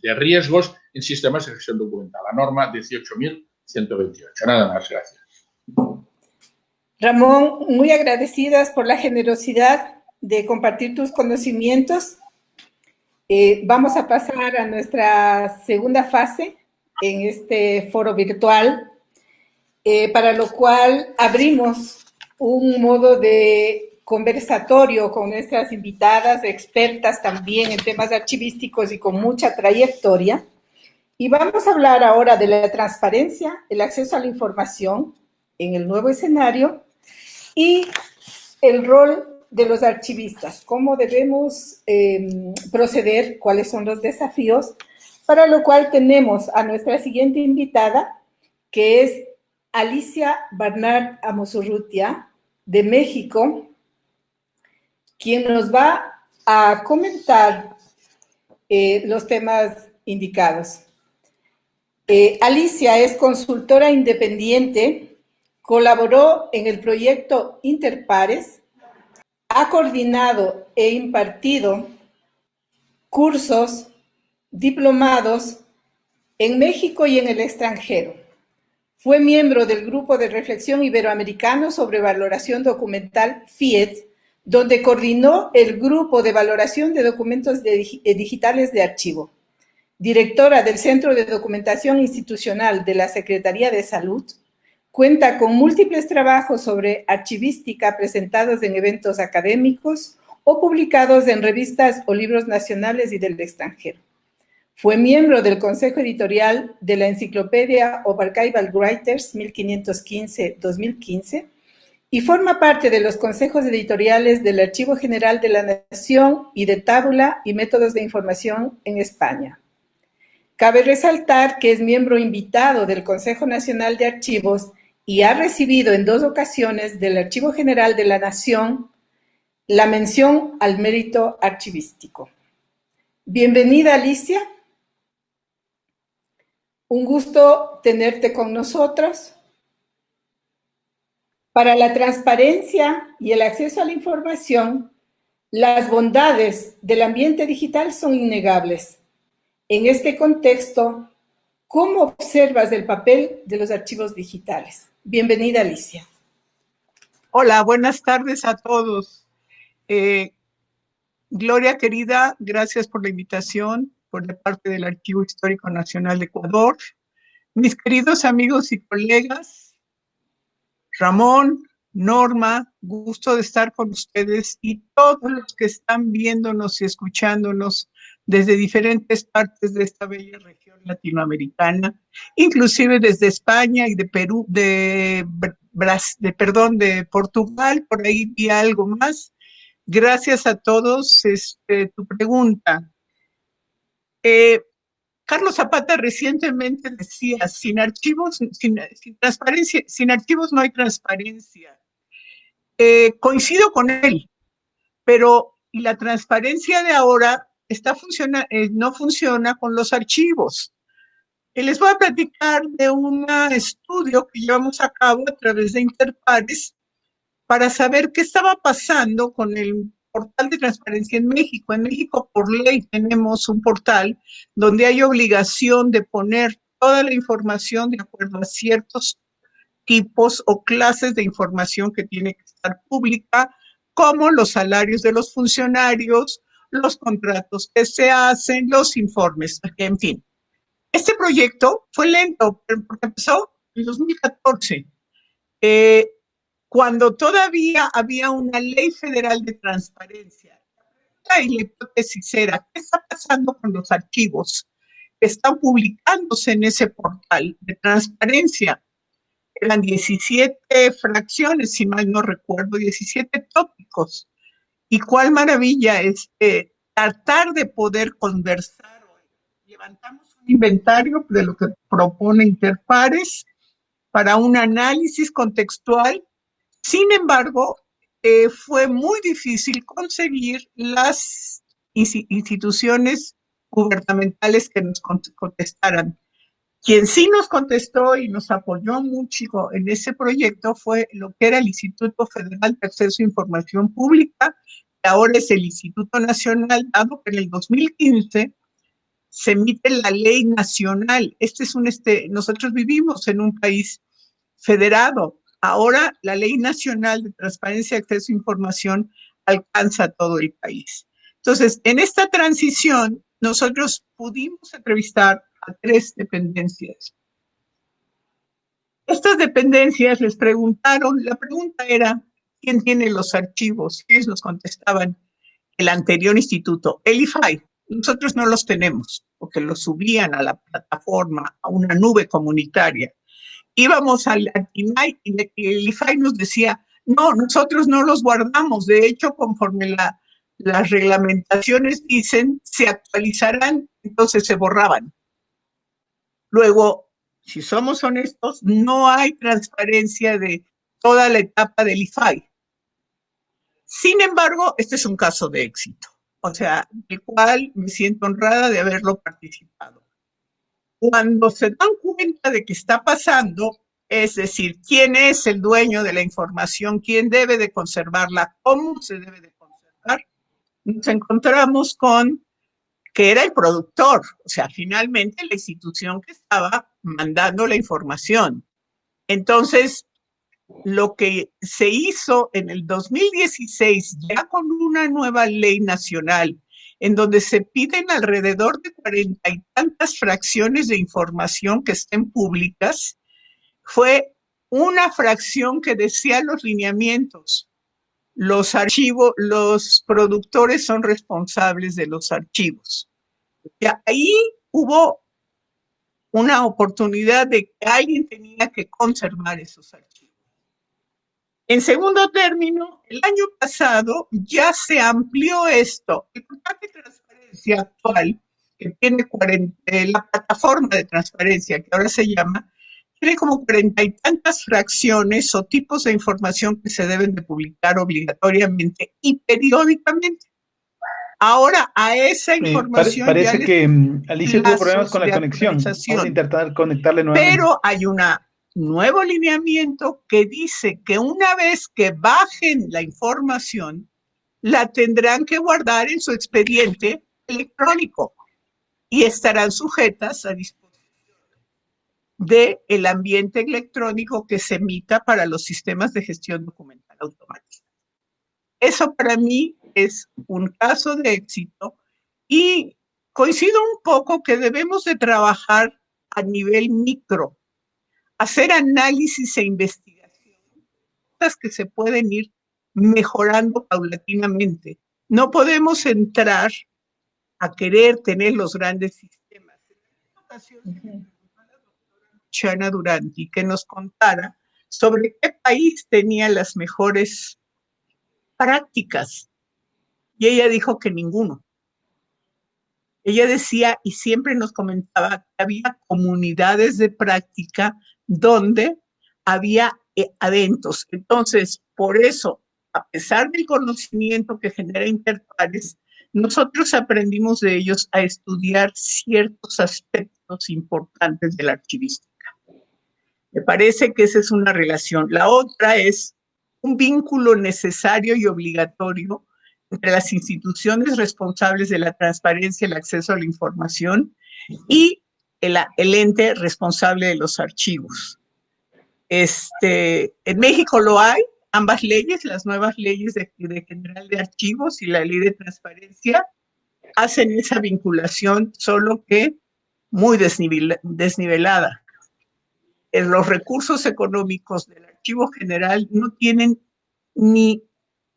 de riesgos en sistemas de gestión documental. La norma 18.128. Nada más, gracias. Ramón, muy agradecidas por la generosidad de compartir tus conocimientos. Vamos a pasar a nuestra segunda fase en este foro virtual, para lo cual abrimos un modo de conversatorio con nuestras invitadas, expertas también en temas archivísticos y con mucha trayectoria. Y vamos a hablar ahora de la transparencia, el acceso a la información en el nuevo escenario y el rol de los archivistas, cómo debemos proceder, cuáles son los desafíos, para lo cual tenemos a nuestra siguiente invitada, que es Alicia Barnard Amosurrutia, de México, quien nos va a comentar los temas indicados. Alicia es consultora independiente, colaboró en el proyecto Interpares, ha coordinado e impartido cursos, diplomados en México y en el extranjero. Fue miembro del Grupo de Reflexión Iberoamericano sobre Valoración Documental FIED, donde coordinó el Grupo de Valoración de Documentos Digitales de Archivo. Directora del Centro de Documentación Institucional de la Secretaría de Salud, cuenta con múltiples trabajos sobre archivística presentados en eventos académicos o publicados en revistas o libros nacionales y del extranjero. Fue miembro del Consejo Editorial de la Enciclopedia of Archival Writers 1515-2015 y forma parte de los consejos editoriales del Archivo General de la Nación y de Tábula y Métodos de Información en España. Cabe resaltar que es miembro invitado del Consejo Nacional de Archivos y ha recibido en 2 ocasiones del Archivo General de la Nación la mención al mérito archivístico. Bienvenida, Alicia. Un gusto tenerte con nosotros. Para la transparencia y el acceso a la información, las bondades del ambiente digital son innegables. En este contexto, ¿cómo observas el papel de los archivos digitales? Bienvenida, Alicia. Hola, buenas tardes a todos. Gloria, querida, gracias por la invitación por la parte del Archivo Histórico Nacional de Ecuador. Mis queridos amigos y colegas, Ramón, Norma, gusto de estar con ustedes y todos los que están viéndonos y escuchándonos desde diferentes partes de esta bella región latinoamericana, inclusive desde España y de Perú, de Portugal, por ahí vi algo más. Gracias a todos. Tu pregunta. Carlos Zapata recientemente decía, sin archivos, sin transparencia, sin archivos no hay transparencia. Coincido con él, pero la transparencia de ahora no funciona con los archivos. Les voy a platicar de un estudio que llevamos a cabo a través de Interpares para saber qué estaba pasando con el portal de transparencia en México. En México, por ley, tenemos un portal donde hay obligación de poner toda la información de acuerdo a ciertos tipos o clases de información que tiene que estar pública, como los salarios de los funcionarios, los contratos que se hacen, los informes, en fin. Este proyecto fue lento porque empezó en 2014, cuando todavía había una ley federal de transparencia. y la hipótesis era, ¿qué está pasando con los archivos que están publicándose en ese portal de transparencia? Eran 17 fracciones, si mal no recuerdo, 17 tópicos. Y cuál maravilla es tratar de poder conversar hoy. Levantamos un inventario de lo que propone Interpares para un análisis contextual. Sin embargo, fue muy difícil conseguir las instituciones gubernamentales que nos contestaran. Quien sí nos contestó y nos apoyó mucho en ese proyecto fue lo que era el Instituto Federal de Acceso a Información Pública, que ahora es el Instituto Nacional, dado que en el 2015 se emite la ley nacional. Nosotros vivimos en un país federado. Ahora la ley nacional de transparencia y acceso a información alcanza a todo el país. Entonces, en esta transición, nosotros pudimos entrevistar a 3 dependencias. Estas dependencias les preguntaron, la pregunta era, ¿quién tiene los archivos? Ellos nos contestaban, el anterior instituto, el IFAI. Nosotros no los tenemos, porque los subían a la plataforma, a una nube comunitaria. Íbamos al INAI y el IFAI nos decía, no, nosotros no los guardamos. De hecho, conforme las reglamentaciones dicen, se actualizarán, entonces se borraban. Luego, si somos honestos, no hay transparencia de toda la etapa del IFAI. Sin embargo, este es un caso de éxito, o sea, del cual me siento honrada de haberlo participado. Cuando se dan cuenta de que está pasando, es decir, quién es el dueño de la información, quién debe de conservarla, cómo se debe de conservar, nos encontramos con que era el productor, o sea, finalmente la institución que estaba mandando la información. Entonces, lo que se hizo en el 2016, ya con una nueva ley nacional, en donde se piden alrededor de 40 y tantas fracciones de información que estén públicas, fue una fracción que decía los lineamientos. Los archivos, los productores son responsables de los archivos. Y ahí hubo una oportunidad de que alguien tenía que conservar esos archivos. En segundo término, el año pasado ya se amplió esto. El portal de transparencia actual, que tiene la plataforma de transparencia, que ahora se llama, tiene como 40 y tantas fracciones o tipos de información que se deben de publicar obligatoriamente y periódicamente. Ahora, a esa información parece ya que Alicia tuvo problemas con la conexión. Vamos a intentar conectarle nuevamente. Pero hay un nuevo lineamiento que dice que una vez que bajen la información, la tendrán que guardar en su expediente electrónico y estarán sujetas a disposición del ambiente electrónico que se emita para los sistemas de gestión documental automática. Eso para mí es un caso de éxito y coincido un poco que debemos de trabajar a nivel micro, hacer análisis e investigación, cosas que se pueden ir mejorando paulatinamente. No podemos entrar a querer tener los grandes sistemas. En esta ocasión, Chana Duranti, que nos contara sobre qué país tenía las mejores prácticas. Y ella dijo que ninguno. Ella decía y siempre nos comentaba que había comunidades de práctica donde había eventos. Entonces, por eso, a pesar del conocimiento que genera Interpares, nosotros aprendimos de ellos a estudiar ciertos aspectos importantes de la archivística. Me parece que esa es una relación. La otra es un vínculo necesario y obligatorio entre las instituciones responsables de la transparencia y el acceso a la información y el ente responsable de los archivos. En México lo hay, ambas leyes, las nuevas leyes de General de Archivos y la ley de transparencia, hacen esa vinculación, solo que muy desnivelada. Los recursos económicos del Archivo General no tienen ni,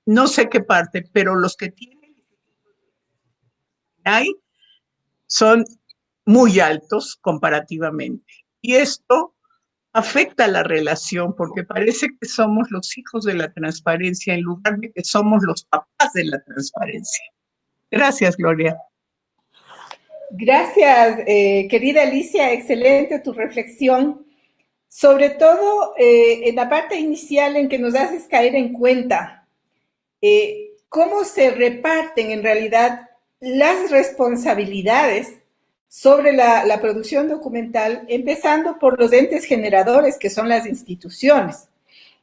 no sé qué parte, pero los que tienen hay son muy altos comparativamente. Y esto afecta la relación porque parece que somos los hijos de la transparencia en lugar de que somos los papás de la transparencia. Gracias, Gloria. Gracias, querida Alicia, excelente tu reflexión, sobre todo en la parte inicial en que nos haces caer en cuenta cómo se reparten en realidad las responsabilidades sobre la producción documental, empezando por los entes generadores, que son las instituciones,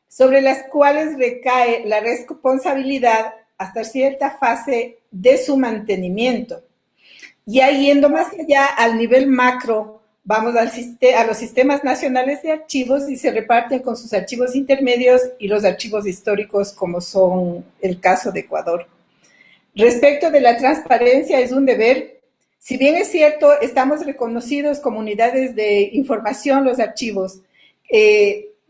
sobre las cuales recae la responsabilidad hasta cierta fase de su mantenimiento. Y ahí, yendo más allá al nivel macro, vamos a los sistemas nacionales de archivos y se reparten con sus archivos intermedios y los archivos históricos, como son el caso de Ecuador. Respecto de la transparencia, es un deber. Si bien es cierto, estamos reconocidos como unidades de información, los archivos,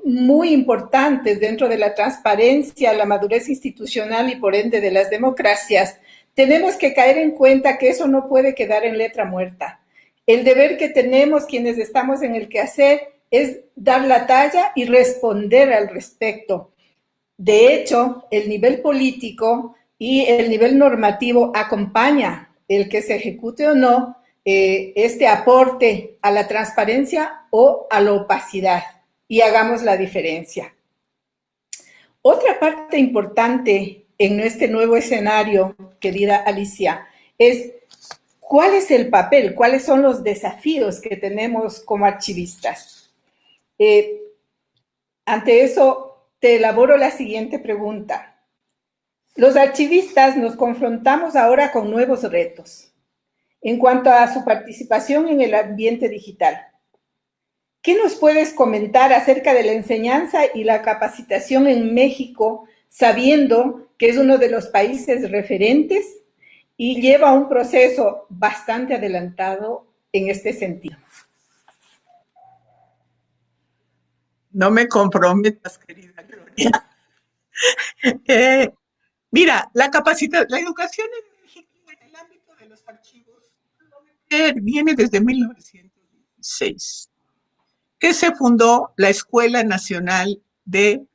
muy importantes dentro de la transparencia, la madurez institucional y por ende de las democracias, tenemos que caer en cuenta que eso no puede quedar en letra muerta. El deber que tenemos quienes estamos en el quehacer es dar la talla y responder al respecto. De hecho, el nivel político y el nivel normativo acompaña el que se ejecute o no este aporte a la transparencia o a la opacidad, y hagamos la diferencia. Otra parte importante en este nuevo escenario, querida Alicia, es cuál es el papel, cuáles son los desafíos que tenemos como archivistas. Ante eso, te elaboro la siguiente pregunta. Los archivistas nos confrontamos ahora con nuevos retos en cuanto a su participación en el ambiente digital. ¿Qué nos puedes comentar acerca de la enseñanza y la capacitación en México, sabiendo que es uno de los países referentes y lleva un proceso bastante adelantado en este sentido? No me comprometas, querida Gloria. Mira, la educación en México en el ámbito de los archivos viene desde 1916, que se fundó la Escuela Nacional de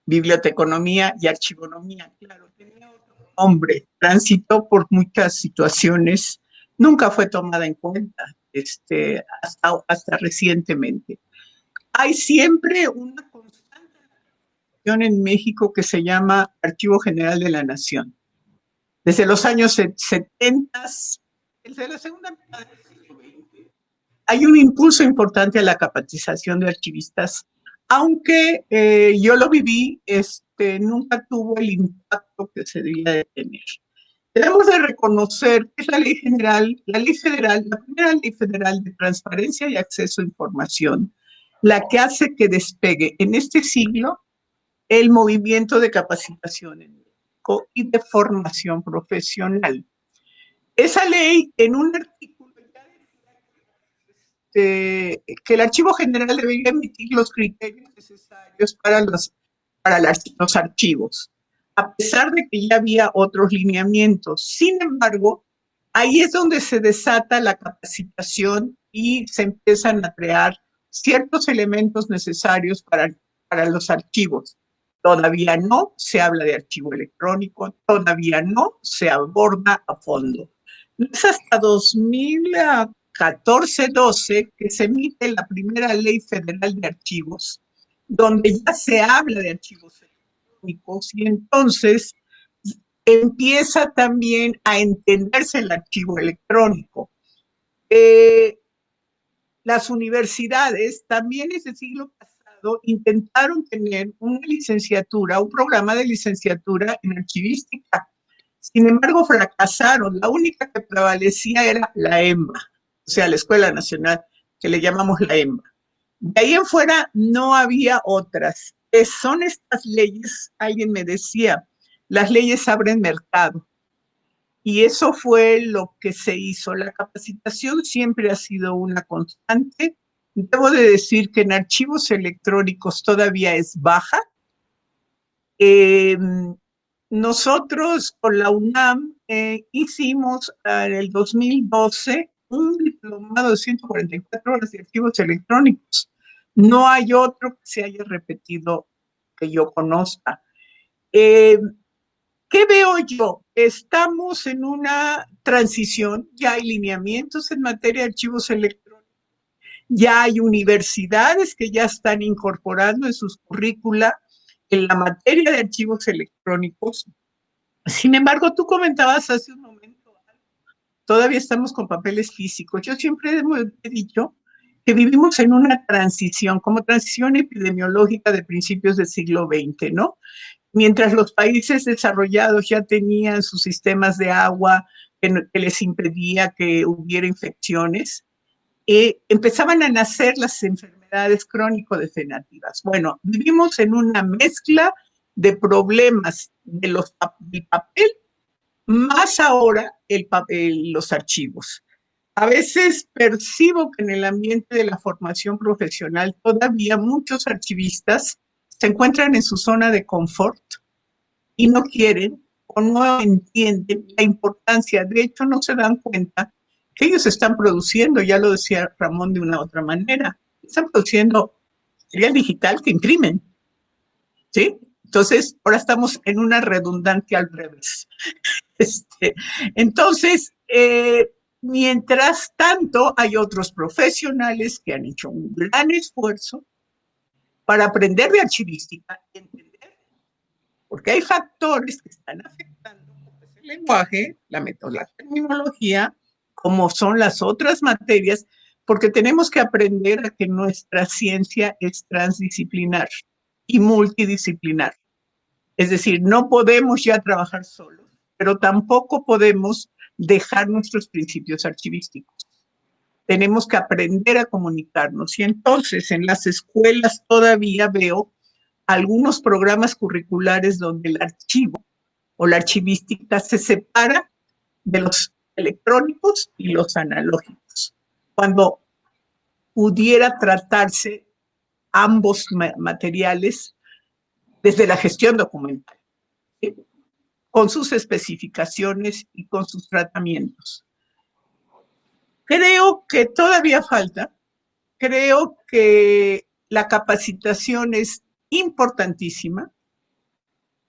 Biblioteconomía y Archivonomía. Claro, tenía otro nombre, transitó por muchas situaciones, nunca fue tomada en cuenta hasta recientemente. Hay siempre una constante en México que se llama Archivo General de la Nación. Desde los años 70, desde la segunda mitad del siglo XX, hay un impulso importante a la capacitación de archivistas, aunque yo lo viví, nunca tuvo el impacto que se debía de tener. Debemos de reconocer que es la ley general, la primera ley federal de transparencia y acceso a información, la que hace que despegue en este siglo el movimiento de capacitación en México y de formación profesional. Esa ley, en un artículo, que el Archivo General debería emitir los criterios necesarios para los archivos, a pesar de que ya había otros lineamientos. Sin embargo, ahí es donde se desata la capacitación y se empiezan a crear ciertos elementos necesarios para los archivos. Todavía no se habla de archivo electrónico, todavía no se aborda a fondo. Es hasta 2014-12 que se emite la primera ley federal de archivos, donde ya se habla de archivos electrónicos y entonces empieza también a entenderse el archivo electrónico. Las universidades también ese siglo pasado intentaron tener una licenciatura, un programa de licenciatura en archivística. Sin embargo, fracasaron. La única que prevalecía era la EMBA, o sea, la Escuela Nacional, que le llamamos la EMBA. De ahí en fuera no había otras. Son estas leyes, alguien me decía, las leyes abren mercado. Y eso fue lo que se hizo. La capacitación siempre ha sido una constante. Debo de decir que en archivos electrónicos todavía es baja. Nosotros con la UNAM hicimos en el 2012 un diplomado de 144 horas de archivos electrónicos. No hay otro que se haya repetido que yo conozca. ¿Qué veo yo? Estamos en una transición, ya hay lineamientos en materia de archivos electrónicos, ya hay universidades que ya están incorporando en sus currícula en la materia de archivos electrónicos. Sin embargo, tú comentabas hace un momento, todavía estamos con papeles físicos. Yo siempre he dicho que vivimos en una transición, como transición epidemiológica de principios del siglo XX, ¿no? Mientras los países desarrollados ya tenían sus sistemas de agua que les impedía que hubiera infecciones, empezaban a nacer las enfermedades crónico-degenerativas. Bueno, vivimos en una mezcla de problemas del papel, más ahora los archivos. A veces percibo que en el ambiente de la formación profesional todavía muchos archivistas se encuentran en su zona de confort y no quieren o no entienden la importancia. De hecho, no se dan cuenta que ellos están produciendo, ya lo decía Ramón de una otra manera, están produciendo material digital que imprimen, ¿sí? Entonces, ahora estamos en una redundancia al revés. Entonces, mientras tanto, hay otros profesionales que han hecho un gran esfuerzo para aprender de archivística y entender, porque hay factores que están afectando el lenguaje, la terminología, como son las otras materias, porque tenemos que aprender a que nuestra ciencia es transdisciplinar y multidisciplinar. Es decir, no podemos ya trabajar solos, pero tampoco podemos dejar nuestros principios archivísticos. Tenemos que aprender a comunicarnos. Y entonces en las escuelas todavía veo algunos programas curriculares donde el archivo o la archivística se separa de los electrónicos y los analógicos, cuando pudiera tratarse ambos materiales desde la gestión documental, ¿sí? Con sus especificaciones y con sus tratamientos. Creo que todavía falta, creo que la capacitación es importantísima,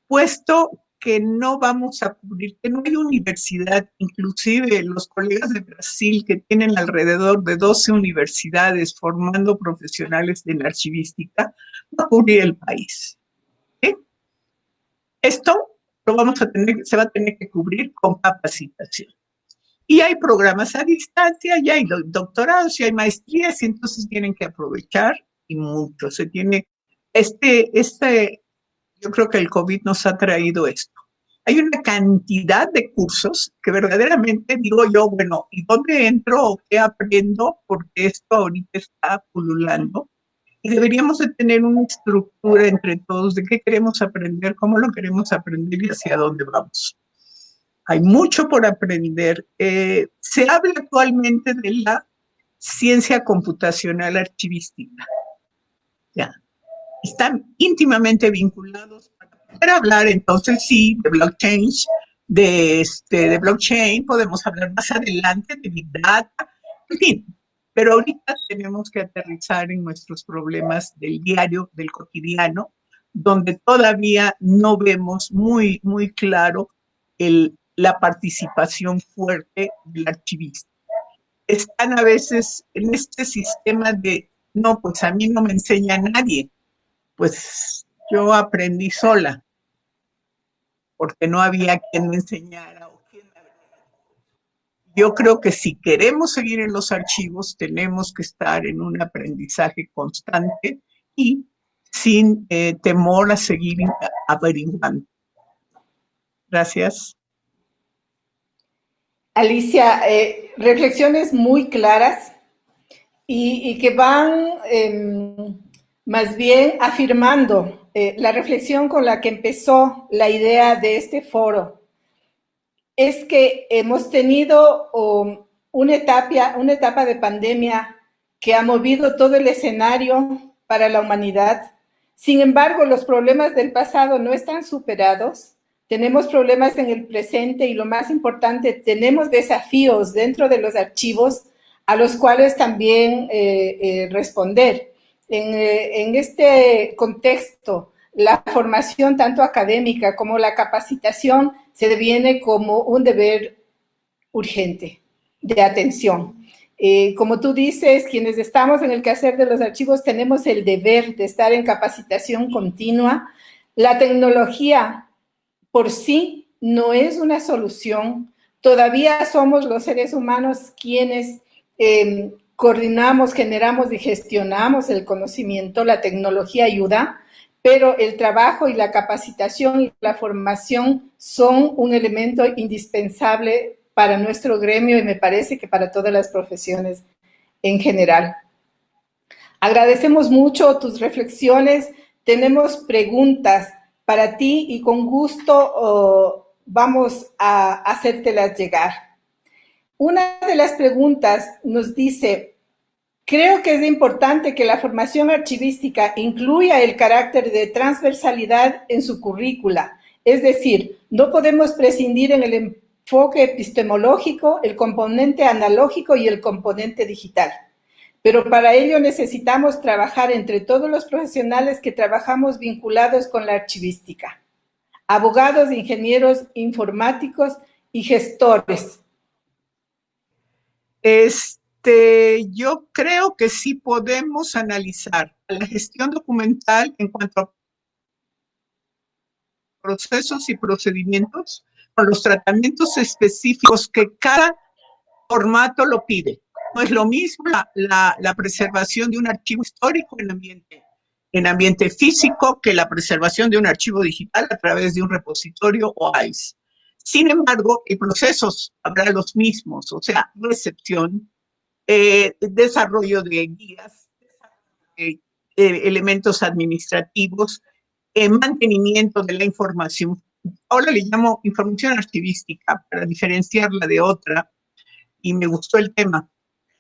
puesto que no vamos a cubrir, que no hay universidad, inclusive los colegas de Brasil que tienen alrededor de 12 universidades formando profesionales de la archivística, va a cubrir el país. ¿Sí? Esto se va a tener que cubrir con capacitación. Y hay programas a distancia, ya hay doctorados, ya hay maestrías, y entonces tienen que aprovechar y mucho. Se tiene, yo creo que el COVID nos ha traído esto. Hay una cantidad de cursos que verdaderamente digo yo, bueno, ¿y dónde entro o qué aprendo? Porque esto ahorita está pululando. Y deberíamos de tener una estructura entre todos de qué queremos aprender, cómo lo queremos aprender y hacia dónde vamos. Hay mucho por aprender. Se habla actualmente de la ciencia computacional archivística. Ya. Están íntimamente vinculados. Para hablar entonces sí de blockchain, de blockchain, podemos hablar más adelante de Big Data, en fin. Pero ahorita tenemos que aterrizar en nuestros problemas del diario, del cotidiano, donde todavía no vemos muy, muy claro la participación fuerte del archivista. Están a veces en este sistema de, no, pues a mí no me enseña nadie, pues yo aprendí sola, porque no había quien me enseñara. Yo creo que si queremos seguir en los archivos, tenemos que estar en un aprendizaje constante y sin temor a seguir averiguando. Gracias. Alicia, reflexiones muy claras y que van más bien afirmando la reflexión con la que empezó la idea de este foro. Es que hemos tenido una etapa de pandemia que ha movido todo el escenario para la humanidad. Sin embargo, los problemas del pasado no están superados, tenemos problemas en el presente y lo más importante, tenemos desafíos dentro de los archivos a los cuales también responder. En este contexto, la formación tanto académica como la capacitación se deviene como un deber urgente de atención. Como tú dices, quienes estamos en el quehacer de los archivos tenemos el deber de estar en capacitación continua. La tecnología por sí no es una solución. Todavía somos los seres humanos quienes coordinamos, generamos y gestionamos el conocimiento. La tecnología ayuda, pero el trabajo y la capacitación y la formación son un elemento indispensable para nuestro gremio y me parece que para todas las profesiones en general. Agradecemos mucho tus reflexiones. Tenemos preguntas para ti y con gusto vamos a hacértelas llegar. Una de las preguntas nos dice, creo que es importante que la formación archivística incluya el carácter de transversalidad en su currícula, es decir, no podemos prescindir en el enfoque epistemológico, el componente analógico y el componente digital. Pero para ello necesitamos trabajar entre todos los profesionales que trabajamos vinculados con la archivística. Abogados, ingenieros, informáticos y gestores. Yo creo que sí podemos analizar la gestión documental en cuanto a procesos y procedimientos con los tratamientos específicos que cada formato lo pide. No es lo mismo la preservación de un archivo histórico en ambiente físico que la preservación de un archivo digital a través de un repositorio o ICE. Sin embargo, los procesos habrá los mismos, o sea, recepción, desarrollo de guías, elementos administrativos, mantenimiento de la información. Ahora le llamo información archivística para diferenciarla de otra, y me gustó el tema.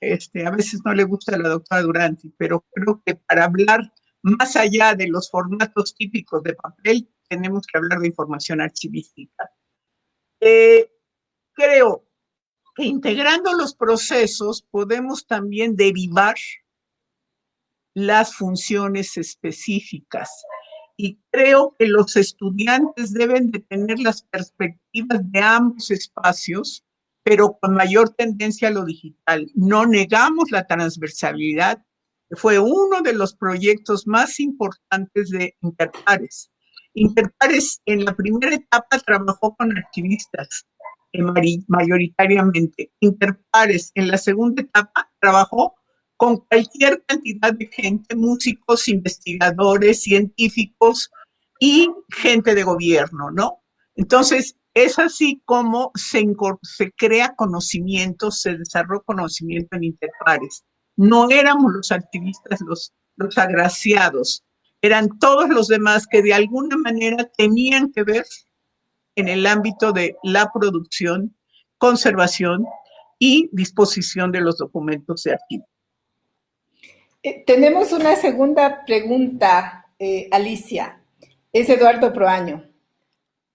A veces no le gusta a la doctora Duranti, pero creo que para hablar más allá de los formatos típicos de papel, tenemos que hablar de información archivística. Creo que integrando los procesos podemos también derivar las funciones específicas. Y creo que los estudiantes deben de tener las perspectivas de ambos espacios, pero con mayor tendencia a lo digital. No negamos la transversalidad, que fue uno de los proyectos más importantes de Interpares. Interpares en la primera etapa trabajó con archivistas, mayoritariamente. Interpares en la segunda etapa trabajó con cualquier cantidad de gente, músicos, investigadores, científicos y gente de gobierno, ¿no? Entonces, es así como se crea conocimiento, se desarrolla conocimiento en Interpares. No éramos los activistas los agraciados, eran todos los demás que de alguna manera tenían que ver en el ámbito de la producción, conservación y disposición de los documentos de archivo. Tenemos una segunda pregunta, Alicia. Es Eduardo Proaño.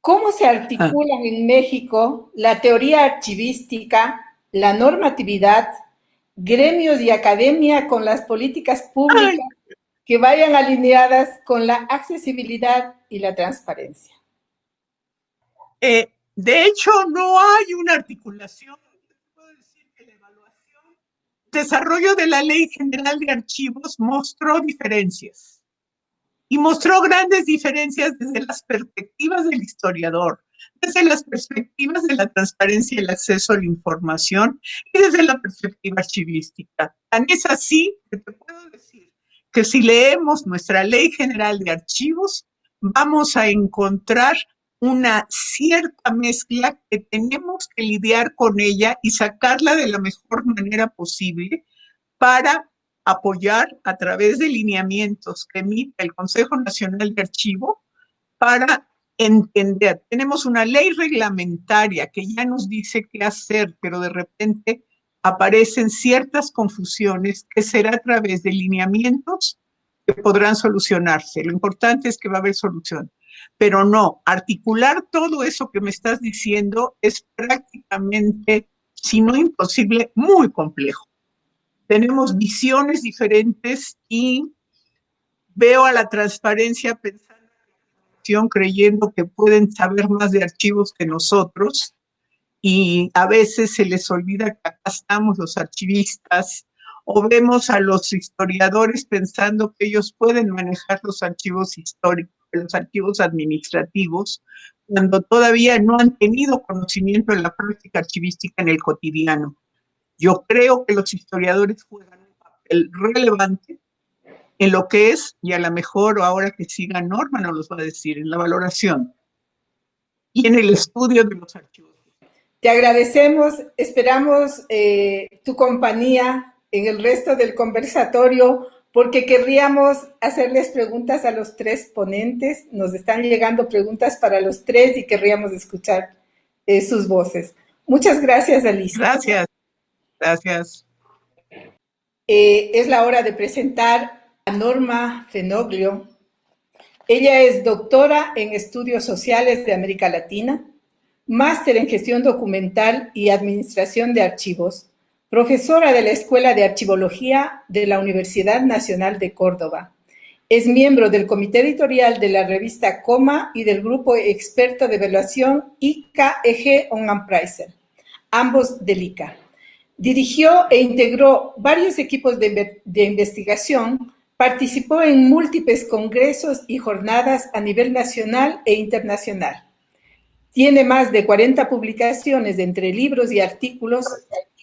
¿Cómo se articulan en México la teoría archivística, la normatividad, gremios y academia con las políticas públicas que vayan alineadas con la accesibilidad y la transparencia? De hecho, no hay una articulación. Puedo decir que la evaluación, desarrollo de la Ley General de Archivos mostró diferencias. Y mostró grandes diferencias desde las perspectivas del historiador, desde las perspectivas de la transparencia y el acceso a la información y desde la perspectiva archivística. Tan es así que te puedo decir que si leemos nuestra Ley General de Archivos, vamos a encontrar una cierta mezcla que tenemos que lidiar con ella y sacarla de la mejor manera posible para apoyar a través de lineamientos que emite el Consejo Nacional de Archivo para entender. Tenemos una ley reglamentaria que ya nos dice qué hacer, pero de repente aparecen ciertas confusiones que será a través de lineamientos que podrán solucionarse. Lo importante es que va a haber solución. Pero no, articular todo eso que me estás diciendo es prácticamente, si no imposible, muy complejo. Tenemos visiones diferentes y veo a la transparencia pensando, creyendo que pueden saber más de archivos que nosotros, y a veces se les olvida que acá estamos los archivistas, o vemos a los historiadores pensando que ellos pueden manejar los archivos históricos, los archivos administrativos, cuando todavía no han tenido conocimiento de la práctica archivística en el cotidiano. Yo creo que los historiadores juegan un papel relevante en lo que es, y a lo mejor ahora que siga Norma nos los va a decir, en la valoración y en el estudio de los archivos. Te agradecemos, esperamos tu compañía en el resto del conversatorio, porque querríamos hacerles preguntas a los tres ponentes. Nos están llegando preguntas para los tres y querríamos escuchar sus voces. Muchas gracias, Alicia. Gracias. Gracias. Es la hora de presentar a Norma Fenoglio. Ella es doctora en Estudios Sociales de América Latina, máster en Gestión Documental y Administración de Archivos, profesora de la Escuela de Archivología de la Universidad Nacional de Córdoba. Es miembro del comité editorial de la revista Coma y del grupo experto de evaluación ICA-EG On-Pricer, ambos del ICA. Dirigió e integró varios equipos de investigación, participó en múltiples congresos y jornadas a nivel nacional e internacional. Tiene más de 40 publicaciones entre libros y artículos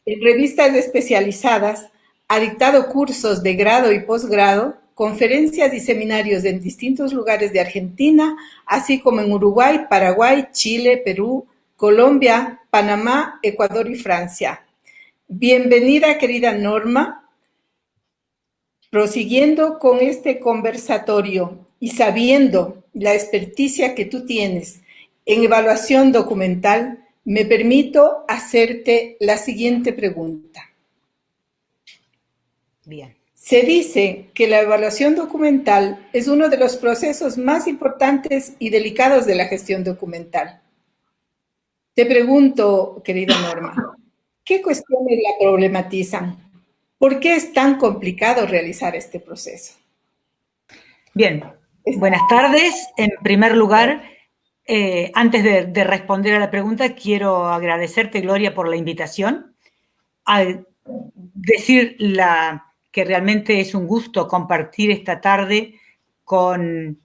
en revistas especializadas, ha dictado cursos de grado y posgrado, conferencias y seminarios en distintos lugares de Argentina, así como en Uruguay, Paraguay, Chile, Perú, Colombia, Panamá, Ecuador y Francia. Bienvenida, querida Norma. Prosiguiendo con este conversatorio y sabiendo la experticia que tú tienes en evaluación documental, me permito hacerte la siguiente pregunta. Bien. Se dice que la evaluación documental es uno de los procesos más importantes y delicados de la gestión documental. Te pregunto, querida Norma, ¿qué cuestiones la problematizan? ¿Por qué es tan complicado realizar este proceso? Bien, buenas tardes. En primer lugar, antes de responder a la pregunta, quiero agradecerte, Gloria, por la invitación. Al decir que realmente es un gusto compartir esta tarde con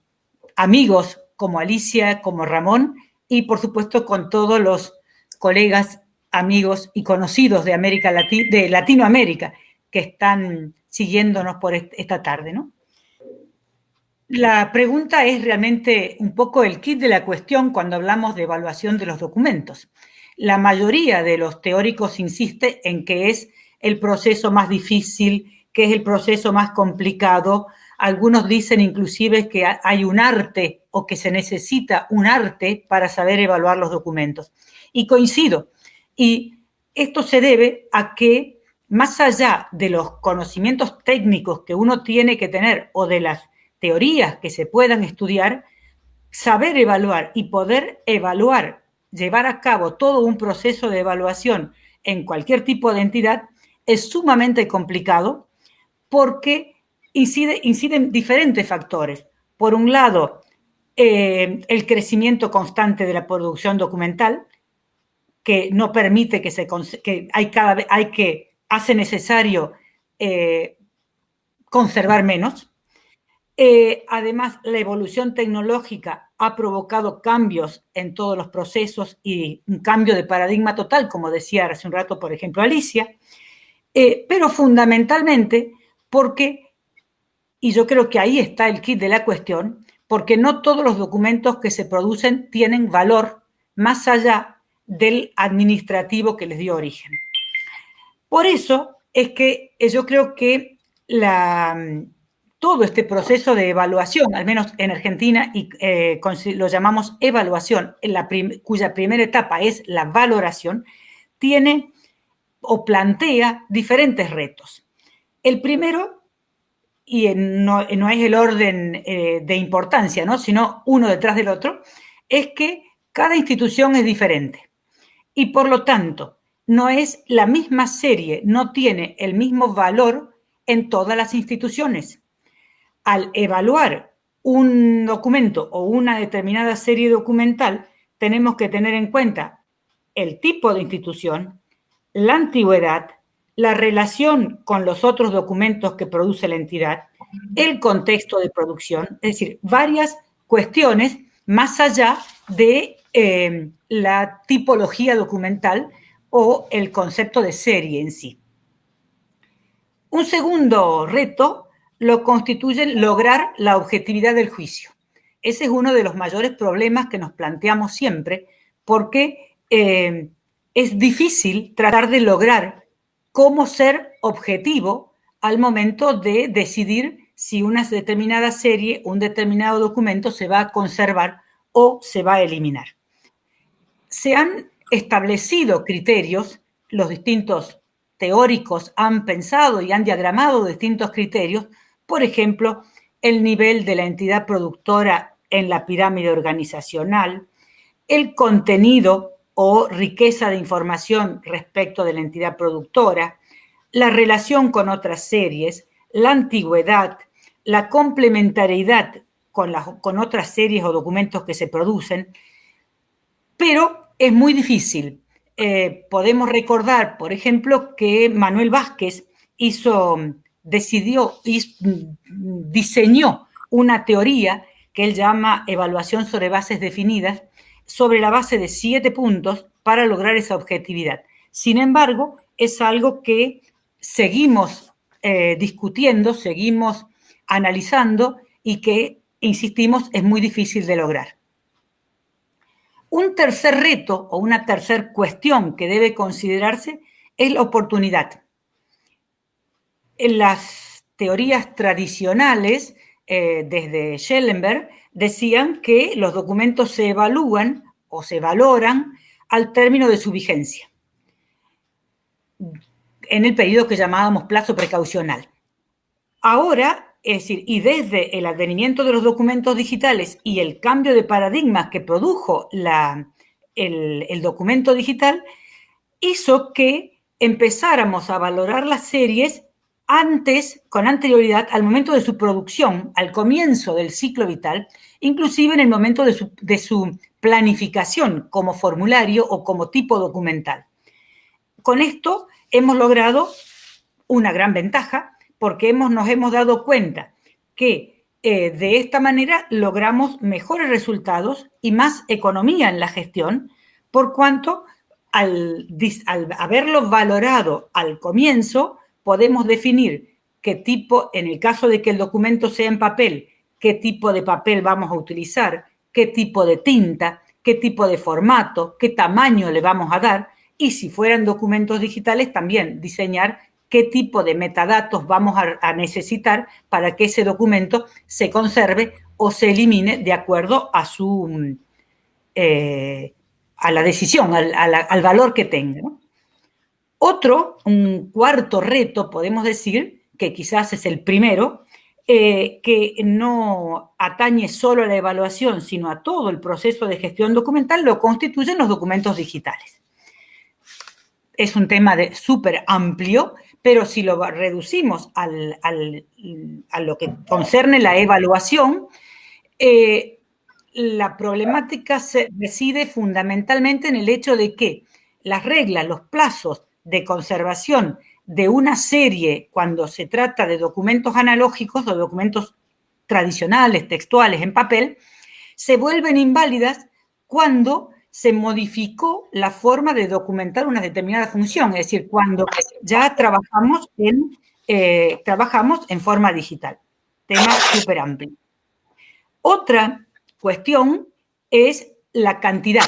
amigos como Alicia, como Ramón, y por supuesto con todos los colegas, amigos y conocidos de Latinoamérica que están siguiéndonos por esta tarde, ¿no? La pregunta es realmente un poco el kit de la cuestión cuando hablamos de evaluación de los documentos. La mayoría de los teóricos insiste en que es el proceso más difícil, que es el proceso más complicado. Algunos dicen inclusive que hay un arte o que se necesita un arte para saber evaluar los documentos. Y coincido. Y esto se debe a que más allá de los conocimientos técnicos que uno tiene que tener o de las teorías que se puedan estudiar, saber evaluar y poder evaluar, llevar a cabo todo un proceso de evaluación en cualquier tipo de entidad es sumamente complicado porque inciden diferentes factores. Por un lado, el crecimiento constante de la producción documental, que no permite que hace necesario conservar menos. Además, la evolución tecnológica ha provocado cambios en todos los procesos y un cambio de paradigma total, como decía hace un rato, por ejemplo, Alicia, pero fundamentalmente porque, y yo creo que ahí está el kit de la cuestión, porque no todos los documentos que se producen tienen valor más allá del administrativo que les dio origen. Por eso es que yo creo que todo este proceso de evaluación, al menos en Argentina, y lo llamamos evaluación, cuya primera etapa es la valoración, tiene o plantea diferentes retos. El primero no es el orden de importancia, ¿no?, sino uno detrás del otro, es que cada institución es diferente y por lo tanto no es la misma serie, no tiene el mismo valor en todas las instituciones. Al evaluar un documento o una determinada serie documental, tenemos que tener en cuenta el tipo de institución, la antigüedad, la relación con los otros documentos que produce la entidad, el contexto de producción, es decir, varias cuestiones más allá de la tipología documental o el concepto de serie en sí. Un segundo reto lo constituye lograr la objetividad del juicio. Ese es uno de los mayores problemas que nos planteamos siempre, porque es difícil tratar de lograr cómo ser objetivo al momento de decidir si una determinada serie, un determinado documento se va a conservar o se va a eliminar. Se han establecido criterios, los distintos teóricos han pensado y han diagramado distintos criterios, por ejemplo, el nivel de la entidad productora en la pirámide organizacional, el contenido o riqueza de información respecto de la entidad productora, la relación con otras series, la antigüedad, la complementariedad con otras series o documentos que se producen, pero es muy difícil. Podemos recordar, por ejemplo, que Manuel Vázquez diseñó una teoría que él llama evaluación sobre bases definidas, sobre la base de 7 puntos para lograr esa objetividad. Sin embargo, es algo que seguimos discutiendo, seguimos analizando y que, insistimos, es muy difícil de lograr. Un tercer reto o una tercera cuestión que debe considerarse es la oportunidad. En las teorías tradicionales, desde Schellenberg, decían que los documentos se evalúan o se valoran al término de su vigencia, en el periodo que llamábamos plazo precaucional. Ahora, es decir, y desde el advenimiento de los documentos digitales y el cambio de paradigma que produjo el documento digital, hizo que empezáramos a valorar las series con anterioridad al momento de su producción, al comienzo del ciclo vital, inclusive en el momento de su planificación como formulario o como tipo documental. Con esto hemos logrado una gran ventaja, porque nos hemos dado cuenta que de esta manera logramos mejores resultados y más economía en la gestión, por cuanto al haberlo valorado al comienzo, podemos definir qué tipo, en el caso de que el documento sea en papel, qué tipo de papel vamos a utilizar, qué tipo de tinta, qué tipo de formato, qué tamaño le vamos a dar, y si fueran documentos digitales también diseñar qué tipo de metadatos vamos a necesitar para que ese documento se conserve o se elimine de acuerdo a la decisión, al valor que tenga, ¿no? Un cuarto reto, podemos decir, que quizás es el primero, que no atañe solo a la evaluación, sino a todo el proceso de gestión documental, lo constituyen los documentos digitales. Es un tema súper amplio, pero si lo reducimos a lo que concerne la evaluación, la problemática reside fundamentalmente en el hecho de que las reglas, los plazos de conservación de una serie cuando se trata de documentos analógicos o documentos tradicionales, textuales, en papel, se vuelven inválidas cuando se modificó la forma de documentar una determinada función, es decir, cuando ya trabajamos en forma digital. Tema súper amplio. Otra cuestión es la cantidad.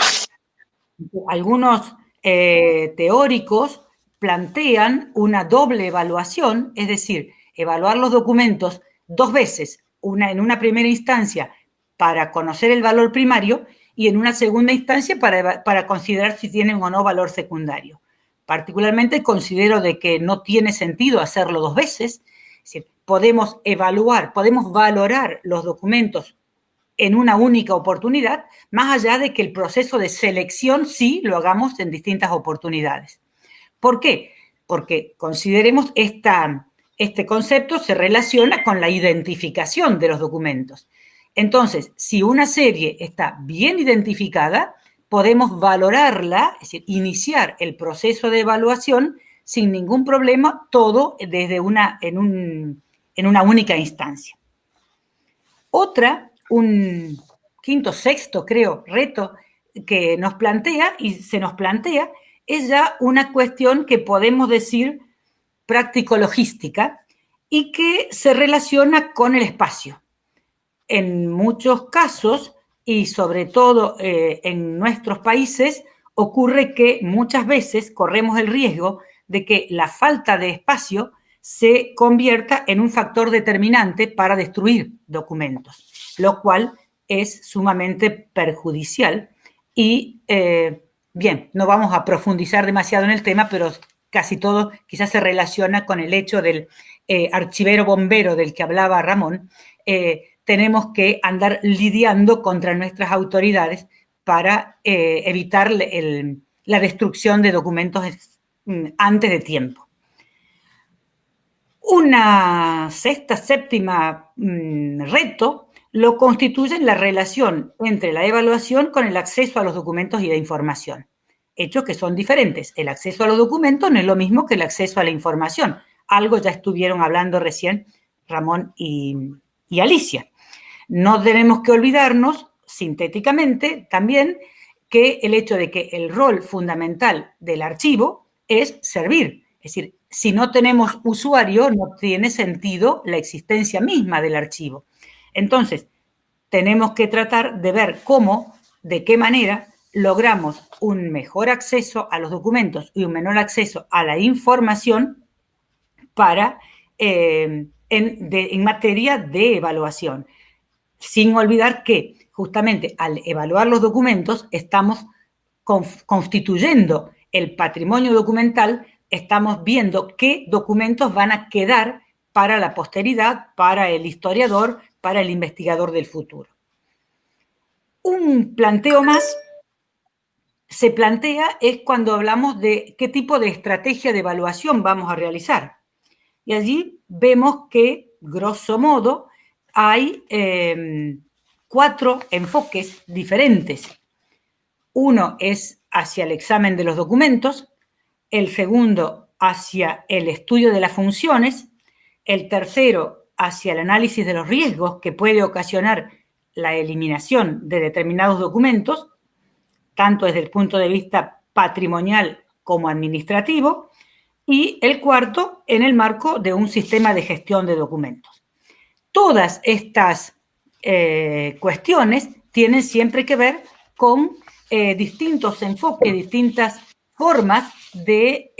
Algunos teóricos plantean una doble evaluación, es decir, evaluar los documentos 2 veces, una en una primera instancia para conocer el valor primario y en una segunda instancia para considerar si tienen o no valor secundario. Particularmente considero de que no tiene sentido hacerlo 2 veces, es decir, podemos evaluar, podemos valorar los documentos en una única oportunidad, más allá de que el proceso de selección sí lo hagamos en distintas oportunidades. ¿Por qué? Porque consideremos este concepto se relaciona con la identificación de los documentos. Entonces, si una serie está bien identificada, podemos valorarla, es decir, iniciar el proceso de evaluación sin ningún problema, todo desde en una única instancia. Un quinto, sexto, creo, reto que nos plantea y se nos plantea es ya una cuestión que podemos decir práctico-logística y que se relaciona con el espacio. En muchos casos, y sobre todo en nuestros países, ocurre que muchas veces corremos el riesgo de que la falta de espacio se convierta en un factor determinante para destruir documentos, lo cual es sumamente perjudicial. Y, bien, no vamos a profundizar demasiado en el tema, pero casi todo quizás se relaciona con el hecho del archivero bombero del que hablaba Ramón. Tenemos que andar lidiando contra nuestras autoridades para evitar la destrucción de documentos antes de tiempo. Una séptima reto lo constituye la relación entre la evaluación con el acceso a los documentos y la información. Hechos que son diferentes. El acceso a los documentos no es lo mismo que el acceso a la información. Algo ya estuvieron hablando recién Ramón y Alicia. No tenemos que olvidarnos, sintéticamente, también, que el hecho de que el rol fundamental del archivo es servir. Es decir, si no tenemos usuario, no tiene sentido la existencia misma del archivo. Entonces, tenemos que tratar de ver cómo, de qué manera, logramos un mejor acceso a los documentos y un menor acceso a la información para, en materia de evaluación. Sin olvidar que, justamente, al evaluar los documentos, estamos constituyendo el patrimonio documental, estamos viendo qué documentos van a quedar para la posteridad, para el historiador, para el investigador del futuro. Un planteo más se plantea es cuando hablamos de qué tipo de estrategia de evaluación vamos a realizar. Y allí vemos que, grosso modo, hay 4 enfoques diferentes. Uno es hacia el examen de los documentos, el segundo hacia el estudio de las funciones, el tercero hacia el análisis de los riesgos que puede ocasionar la eliminación de determinados documentos, tanto desde el punto de vista patrimonial como administrativo, y el cuarto en el marco de un sistema de gestión de documentos. Todas estas cuestiones tienen siempre que ver con distintos enfoques, distintas formas de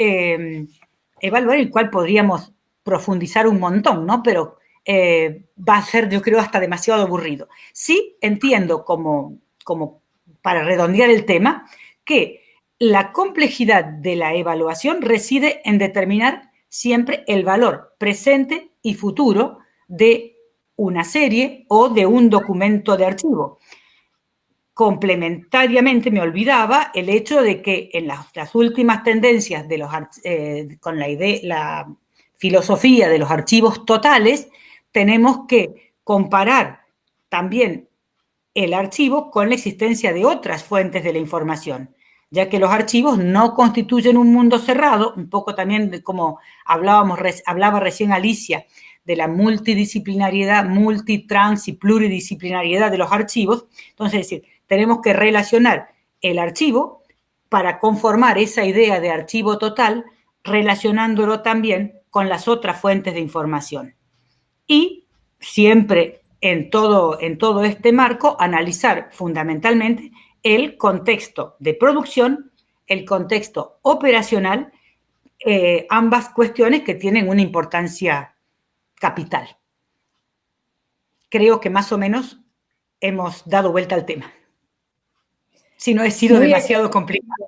evaluar, el cual podríamos profundizar un montón, ¿no? Pero va a ser, yo creo, hasta demasiado aburrido. Sí entiendo, como para redondear el tema, que la complejidad de la evaluación reside en determinar siempre el valor presente y futuro de una serie o de un documento de archivo. Complementariamente, me olvidaba el hecho de que en las últimas tendencias con la filosofía de los archivos totales, tenemos que comparar también el archivo con la existencia de otras fuentes de la información, ya que los archivos no constituyen un mundo cerrado, un poco también de como hablaba recién Alicia, de la multidisciplinariedad, multitrans y pluridisciplinariedad de los archivos. Entonces, es decir, tenemos que relacionar el archivo para conformar esa idea de archivo total, relacionándolo también con las otras fuentes de información. Y siempre en todo este marco, analizar fundamentalmente el contexto de producción, el contexto operacional, ambas cuestiones que tienen una importancia capital. Creo que más o menos hemos dado vuelta al tema. Si no he sido demasiado complicado.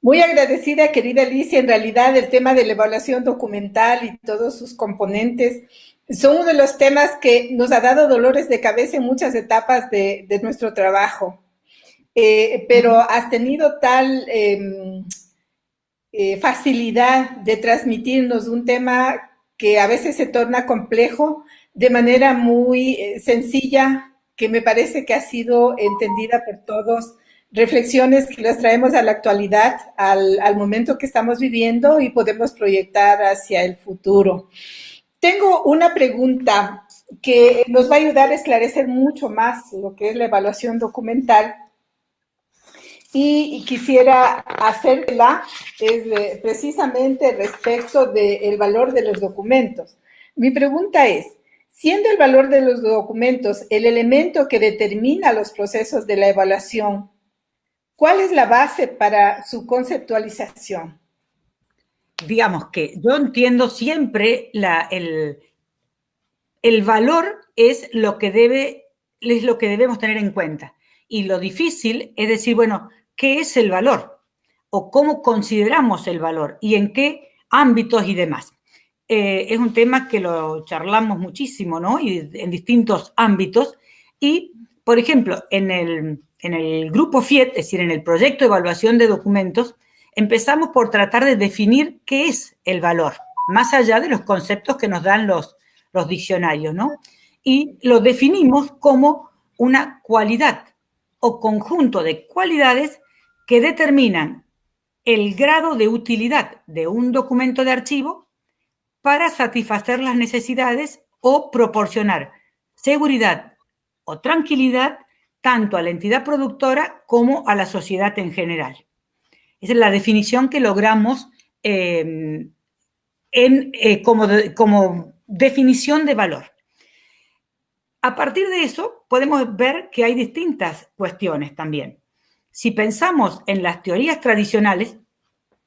Muy agradecida, querida Alicia. En realidad, el tema de la evaluación documental y todos sus componentes son uno de los temas que nos ha dado dolores de cabeza en muchas etapas de nuestro trabajo. Pero has tenido tal facilidad de transmitirnos un tema que a veces se torna complejo de manera muy sencilla, que me parece que ha sido entendida por todos, reflexiones que las traemos a la actualidad, al momento que estamos viviendo y podemos proyectar hacia el futuro. Tengo una pregunta que nos va a ayudar a esclarecer mucho más lo que es la evaluación documental y quisiera hacerla precisamente respecto del valor de los documentos. Mi pregunta es, siendo el valor de los documentos el elemento que determina los procesos de la evaluación, ¿cuál es la base para su conceptualización? Digamos que yo entiendo siempre el valor es lo que debemos tener en cuenta. Y lo difícil es decir, bueno, ¿qué es el valor? O cómo consideramos el valor y en qué ámbitos y demás. Es un tema que lo charlamos muchísimo, ¿no? Y en distintos ámbitos. Y, por ejemplo, en el grupo FIET, es decir, en el proyecto de evaluación de documentos, empezamos por tratar de definir qué es el valor, más allá de los conceptos que nos dan los diccionarios, ¿no? Y lo definimos como una cualidad o conjunto de cualidades que determinan el grado de utilidad de un documento de archivo para satisfacer las necesidades o proporcionar seguridad o tranquilidad tanto a la entidad productora como a la sociedad en general. Esa es la definición que logramos como definición de valor. A partir de eso, podemos ver que hay distintas cuestiones también. Si pensamos en las teorías tradicionales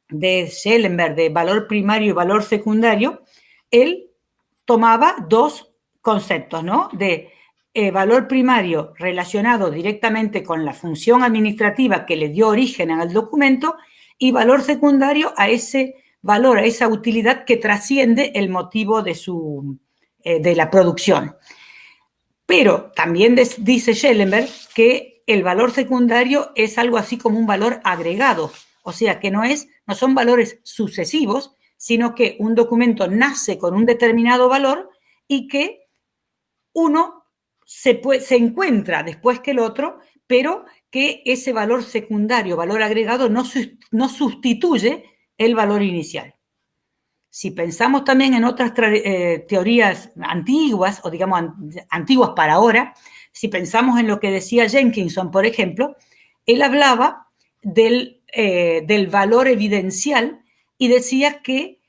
de Schellenberg, de valor primario y valor secundario, él tomaba dos conceptos, ¿no? De valor primario relacionado directamente con la función administrativa que le dio origen al documento y valor secundario a ese valor, a esa utilidad que trasciende el motivo de la producción. Pero también dice Schellenberg que el valor secundario es algo así como un valor agregado, o sea que no son valores sucesivos, sino que un documento nace con un determinado valor y que uno se encuentra después que el otro, pero que ese valor secundario, valor agregado, no sustituye el valor inicial. Si pensamos también en otras teorías antiguas, o digamos antiguas para ahora, si pensamos en lo que decía Jenkinson, por ejemplo, él hablaba del valor evidencial y decía que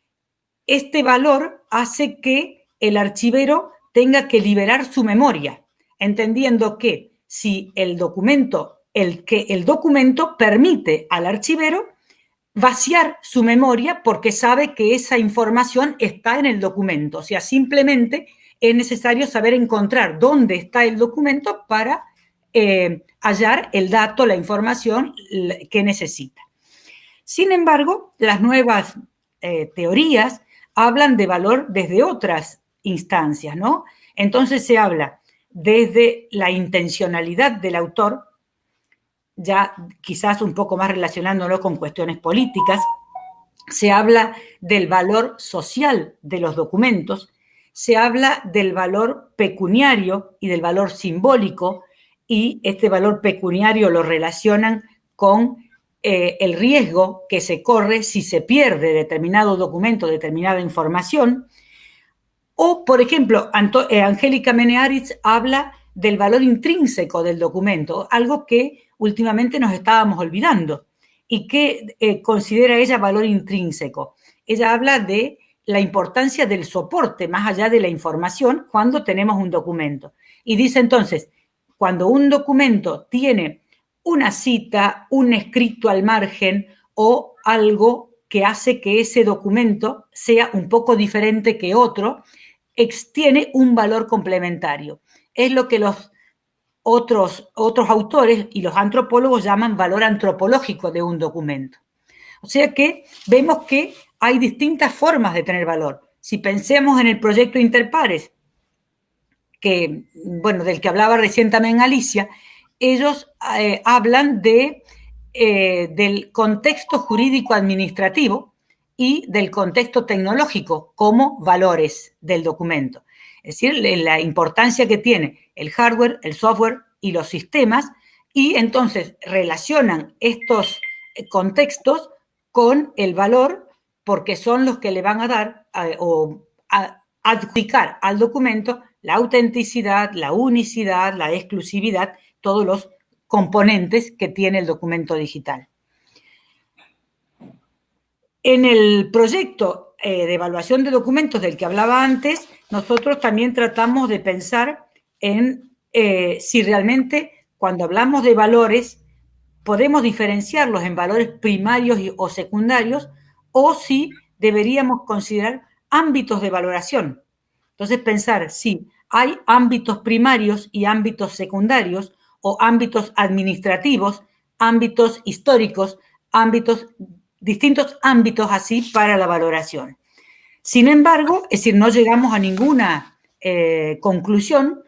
este valor hace que el archivero tenga que liberar su memoria, entendiendo que si el documento permite al archivero vaciar su memoria porque sabe que esa información está en el documento. O sea, simplemente es necesario saber encontrar dónde está el documento para hallar el dato, la información que necesita. Sin embargo, las nuevas teorías hablan de valor desde otras instancias, ¿no? Entonces se habla desde la intencionalidad del autor, ya quizás un poco más relacionándolo con cuestiones políticas, se habla del valor social de los documentos, se habla del valor pecuniario y del valor simbólico, y este valor pecuniario lo relacionan con el riesgo que se corre si se pierde determinado documento, determinada información. O, por ejemplo, Angélica Menearitz habla del valor intrínseco del documento, algo que últimamente nos estábamos olvidando. ¿Y qué considera ella valor intrínseco? Ella habla de la importancia del soporte, más allá de la información, cuando tenemos un documento. Y dice entonces, cuando un documento tiene una cita, un escrito al margen o algo que hace que ese documento sea un poco diferente que otro, tiene un valor complementario. Es lo que los otros autores y los antropólogos llaman valor antropológico de un documento. O sea que vemos que hay distintas formas de tener valor. Si pensemos en el proyecto Interpares, que, bueno, del que hablaba recién también Alicia, ellos hablan del contexto jurídico administrativo y del contexto tecnológico como valores del documento. Es decir, la importancia que tiene el hardware, el software y los sistemas, y entonces relacionan estos contextos con el valor porque son los que le van a dar o adjudicar al documento la autenticidad, la unicidad, la exclusividad, todos los componentes que tiene el documento digital. En el proyecto de evaluación de documentos del que hablaba antes, nosotros también tratamos de pensar en si realmente cuando hablamos de valores podemos diferenciarlos en valores primarios o secundarios o si deberíamos considerar ámbitos de valoración. Entonces pensar si hay ámbitos primarios y ámbitos secundarios o ámbitos administrativos, ámbitos históricos, distintos ámbitos así para la valoración. Sin embargo, es decir, no llegamos a ninguna conclusión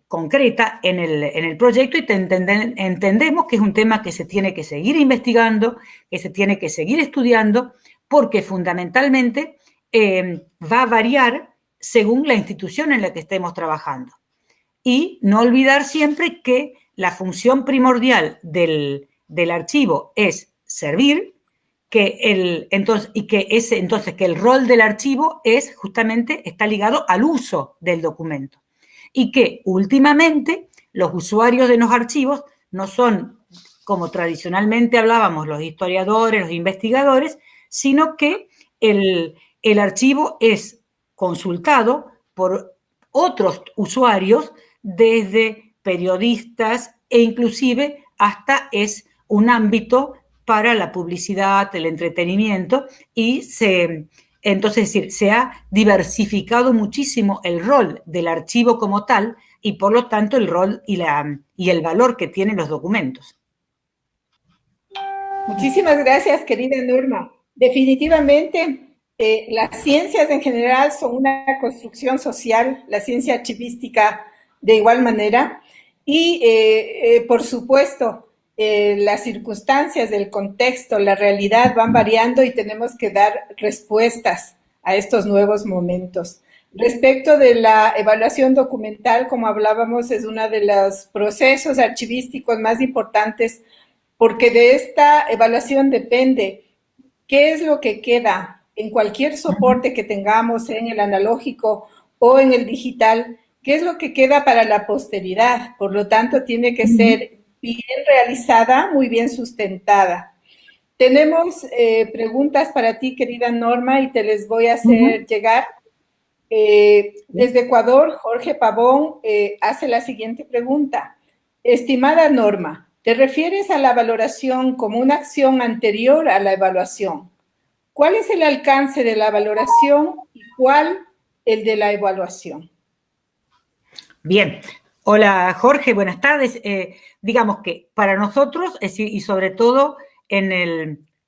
concreta en el proyecto y entendemos que es un tema que se tiene que seguir investigando, que se tiene que seguir estudiando, porque fundamentalmente va a variar según la institución en la que estemos trabajando. Y no olvidar siempre que la función primordial del archivo es servir, que el rol del archivo es justamente, está ligado al uso del documento. Y que últimamente los usuarios de los archivos no son, como tradicionalmente hablábamos, los historiadores, los investigadores, sino que el archivo es consultado por otros usuarios, desde periodistas e inclusive hasta es un ámbito para la publicidad, el entretenimiento, y entonces, es decir, se ha diversificado muchísimo el rol del archivo como tal y, por lo tanto, el rol y el valor que tienen los documentos. Muchísimas gracias, querida Norma. Definitivamente, las ciencias en general son una construcción social, la ciencia archivística de igual manera, y por supuesto, las circunstancias del contexto, la realidad van variando y tenemos que dar respuestas a estos nuevos momentos. Respecto de la evaluación documental, como hablábamos, es uno de los procesos archivísticos más importantes porque de esta evaluación depende qué es lo que queda en cualquier soporte que tengamos, en el analógico o en el digital, qué es lo que queda para la posteridad. Por lo tanto, tiene que ser bien realizada, muy bien sustentada. Tenemos preguntas para ti, querida Norma, y te les voy a hacer llegar. Desde Ecuador, Jorge Pavón hace la siguiente pregunta. Estimada Norma, ¿te refieres a la valoración como una acción anterior a la evaluación? ¿Cuál es el alcance de la valoración y cuál el de la evaluación? Bien. Hola, Jorge, buenas tardes. Digamos que para nosotros, y sobre todo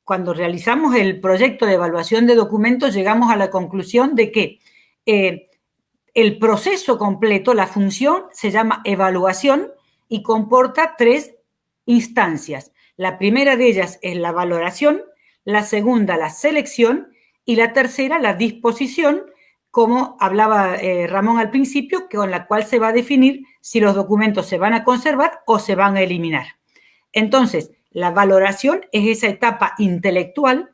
cuando realizamos el proyecto de evaluación de documentos, llegamos a la conclusión de que el proceso completo, la función, se llama evaluación y comporta 3 instancias. La primera de ellas es la valoración, la segunda la selección y la tercera la disposición, como hablaba Ramón al principio, con la cual se va a definir si los documentos se van a conservar o se van a eliminar. Entonces, la valoración es esa etapa intelectual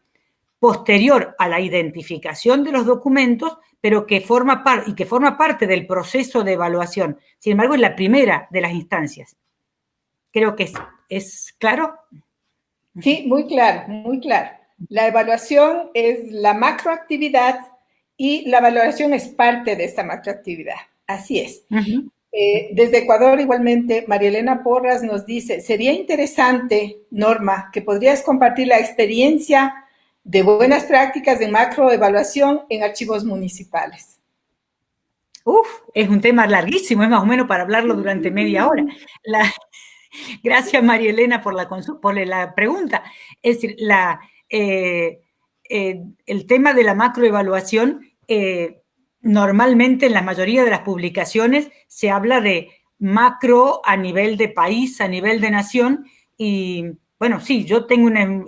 posterior a la identificación de los documentos, pero que forma parte del proceso de evaluación. Sin embargo, es la primera de las instancias. Creo que es claro. Sí, muy claro, muy claro. La evaluación es la macroactividad y la valoración es parte de esta macroactividad. Así es. Desde Ecuador, igualmente, María Elena Porras nos dice, sería interesante, Norma, que podrías compartir la experiencia de buenas prácticas de macroevaluación en archivos municipales. Es un tema larguísimo, es más o menos para hablarlo durante media hora. Gracias, María Elena, por la pregunta. Es decir, el tema de la macroevaluación, normalmente en la mayoría de las publicaciones se habla de macro a nivel de país, a nivel de nación, y bueno, sí, yo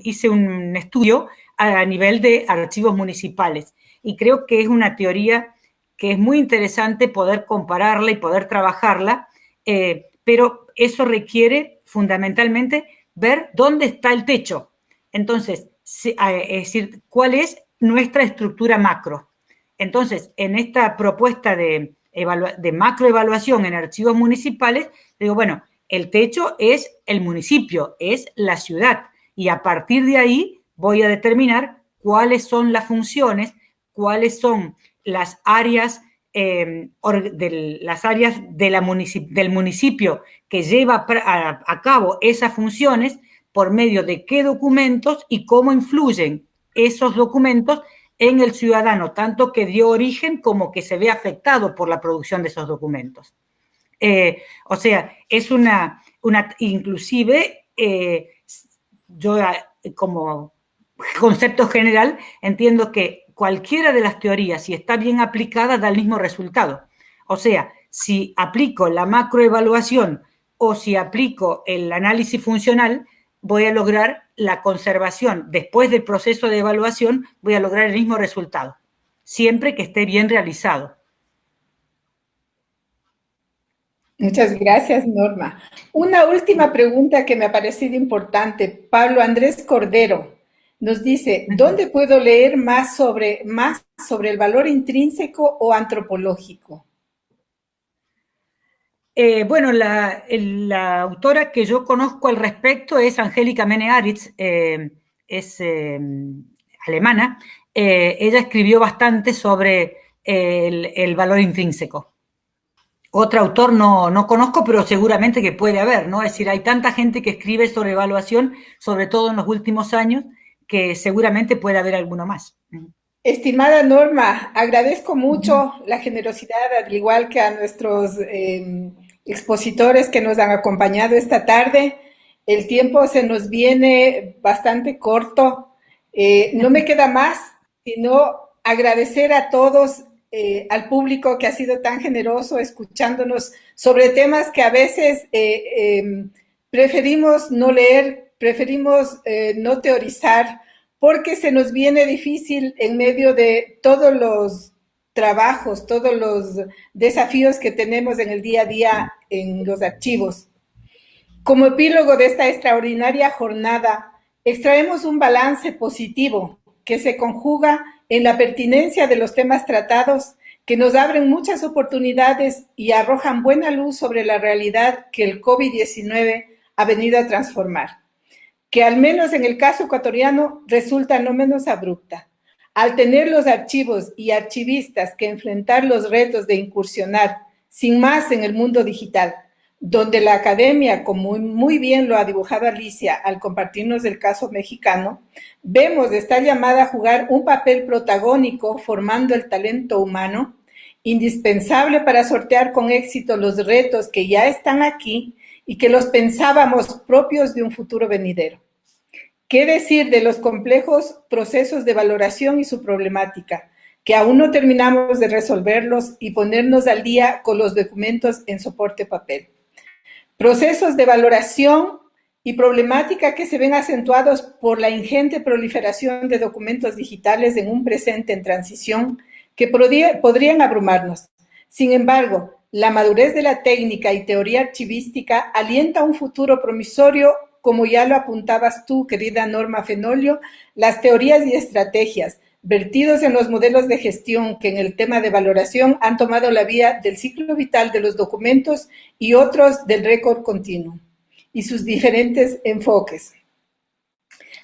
hice un estudio a nivel de archivos municipales, y creo que es una teoría que es muy interesante poder compararla y poder trabajarla, pero eso requiere fundamentalmente ver dónde está el techo. Entonces, es decir, cuál es nuestra estructura macro. Entonces, en esta propuesta de macroevaluación en archivos municipales, digo, bueno, el techo es el municipio, es la ciudad, y a partir de ahí voy a determinar cuáles son las funciones, cuáles son las áreas, del municipio que lleva a cabo esas funciones, por medio de qué documentos y cómo influyen esos documentos en el ciudadano, tanto que dio origen como que se ve afectado por la producción de esos documentos. O sea, es inclusive, yo como concepto general entiendo que cualquiera de las teorías, si está bien aplicada, da el mismo resultado. O sea, si aplico la macroevaluación o si aplico el análisis funcional, voy a lograr la conservación. Después del proceso de evaluación, voy a lograr el mismo resultado, siempre que esté bien realizado. Muchas gracias, Norma. Una última pregunta que me ha parecido importante. Pablo Andrés Cordero nos dice, ¿dónde puedo leer más sobre el valor intrínseco o antropológico? Bueno, la autora que yo conozco al respecto es Angélica Mene-Aritz, es alemana. Ella escribió bastante sobre el valor intrínseco. Otro autor no conozco, pero seguramente que puede haber, ¿no? Es decir, hay tanta gente que escribe sobre evaluación, sobre todo en los últimos años, que seguramente puede haber alguno más. Estimada Norma, agradezco mucho la generosidad, al igual que a nuestros expositores que nos han acompañado esta tarde. El tiempo se nos viene bastante corto. No me queda más, sino agradecer a todos, al público que ha sido tan generoso escuchándonos sobre temas que a veces preferimos no leer, preferimos no teorizar, porque se nos viene difícil en medio de todos los trabajos, todos los desafíos que tenemos en el día a día en los archivos. Como epílogo de esta extraordinaria jornada, extraemos un balance positivo que se conjuga en la pertinencia de los temas tratados, que nos abren muchas oportunidades y arrojan buena luz sobre la realidad que el COVID-19 ha venido a transformar, que al menos en el caso ecuatoriano resulta no menos abrupta. Al tener los archivos y archivistas que enfrentar los retos de incursionar sin más en el mundo digital, donde la academia, como muy bien lo ha dibujado Alicia al compartirnos el caso mexicano, vemos está llamada a jugar un papel protagónico formando el talento humano, indispensable para sortear con éxito los retos que ya están aquí y que los pensábamos propios de un futuro venidero. ¿Qué decir de los complejos procesos de valoración y su problemática, que aún no terminamos de resolverlos y ponernos al día con los documentos en soporte papel? Procesos de valoración y problemática que se ven acentuados por la ingente proliferación de documentos digitales en un presente en transición que podrían abrumarnos. Sin embargo, la madurez de la técnica y teoría archivística alienta un futuro promisorio, como ya lo apuntabas tú, querida Norma Fenolio, las teorías y estrategias vertidos en los modelos de gestión que en el tema de valoración han tomado la vía del ciclo vital de los documentos y otros del récord continuo y sus diferentes enfoques.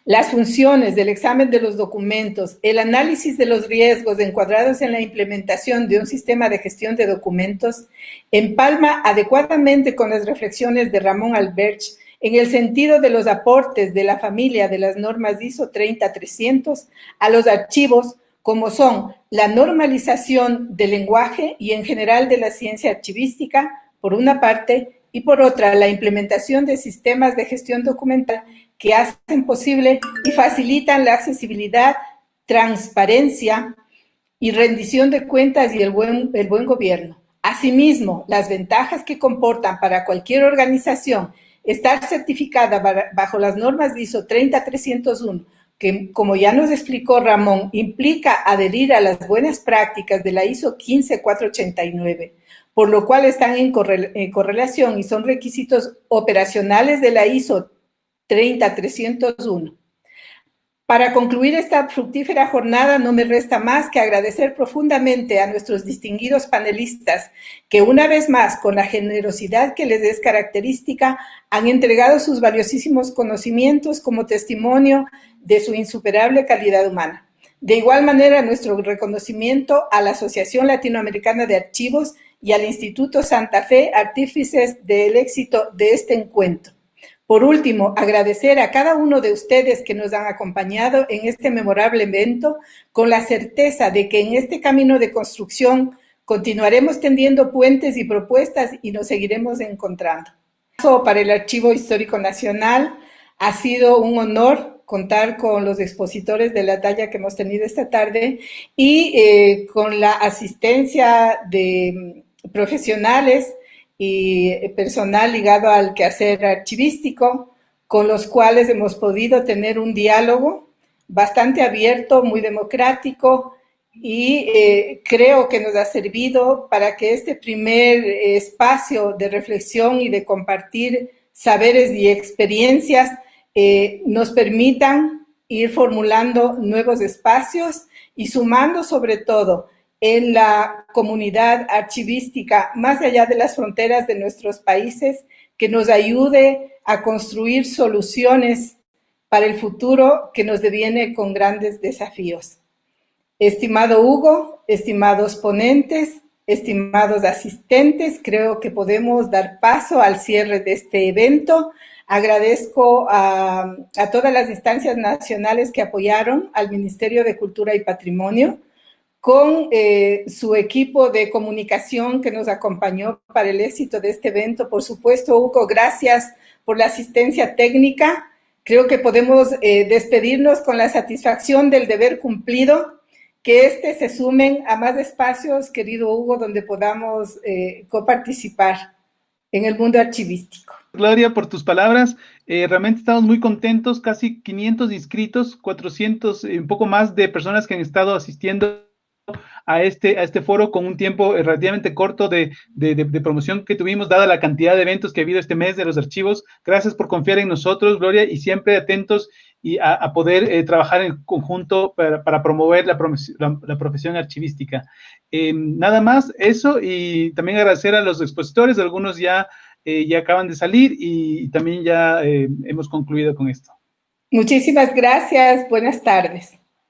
Las funciones del examen de los documentos, el análisis de los riesgos encuadrados en la implementación de un sistema de gestión de documentos, empalma adecuadamente con las reflexiones de Ramón Alberch en el sentido de los aportes de la familia de las normas ISO 30300 a los archivos, como son la normalización del lenguaje y en general de la ciencia archivística, por una parte, y por otra, la implementación de sistemas de gestión documental que hacen posible y facilitan la accesibilidad, transparencia y rendición de cuentas y el buen gobierno. Asimismo, las ventajas que comportan para cualquier organización estar certificada bajo las normas de ISO 30301, que, como ya nos explicó Ramón, implica adherir a las buenas prácticas de la ISO 15489, por lo cual están en correlación y son requisitos operacionales de la ISO 30301. Para concluir esta fructífera jornada, no me resta más que agradecer profundamente a nuestros distinguidos panelistas que una vez más, con la generosidad que les es característica, han entregado sus valiosísimos conocimientos como testimonio de su insuperable calidad humana. De igual manera, nuestro reconocimiento a la Asociación Latinoamericana de Archivos y al Instituto Santa Fe, artífices del éxito de este encuentro. Por último, agradecer a cada uno de ustedes que nos han acompañado en este memorable evento, con la certeza de que en este camino de construcción continuaremos tendiendo puentes y propuestas y nos seguiremos encontrando. Para el Archivo Histórico Nacional ha sido un honor contar con los expositores de la talla que hemos tenido esta tarde y con la asistencia de profesionales y personal ligado al quehacer archivístico, con los cuales hemos podido tener un diálogo bastante abierto, muy democrático, y creo que nos ha servido para que este primer espacio de reflexión y de compartir saberes y experiencias nos permitan ir formulando nuevos espacios y sumando sobre todo en la comunidad archivística, más allá de las fronteras de nuestros países, que nos ayude a construir soluciones para el futuro que nos deviene con grandes desafíos. Estimado Hugo, estimados ponentes, estimados asistentes, creo que podemos dar paso al cierre de este evento. Agradezco a todas las instancias nacionales que apoyaron al Ministerio de Cultura y Patrimonio, con su equipo de comunicación que nos acompañó para el éxito de este evento. Por supuesto, Hugo, gracias por la asistencia técnica. Creo que podemos despedirnos con la satisfacción del deber cumplido, que se sumen a más espacios, querido Hugo, donde podamos coparticipar en el mundo archivístico. Gloria, por tus palabras. Realmente estamos muy contentos, casi 500 inscritos, 400, un poco más de personas que han estado asistiendo a este foro con un tiempo relativamente corto de promoción que tuvimos, dada la cantidad de eventos que ha habido este mes de los archivos. Gracias por confiar en nosotros, Gloria, y siempre atentos y a poder trabajar en conjunto para promover la profesión archivística. Nada más eso, y también agradecer a los expositores, algunos ya acaban de salir y también ya hemos concluido con esto. Muchísimas gracias, buenas tardes.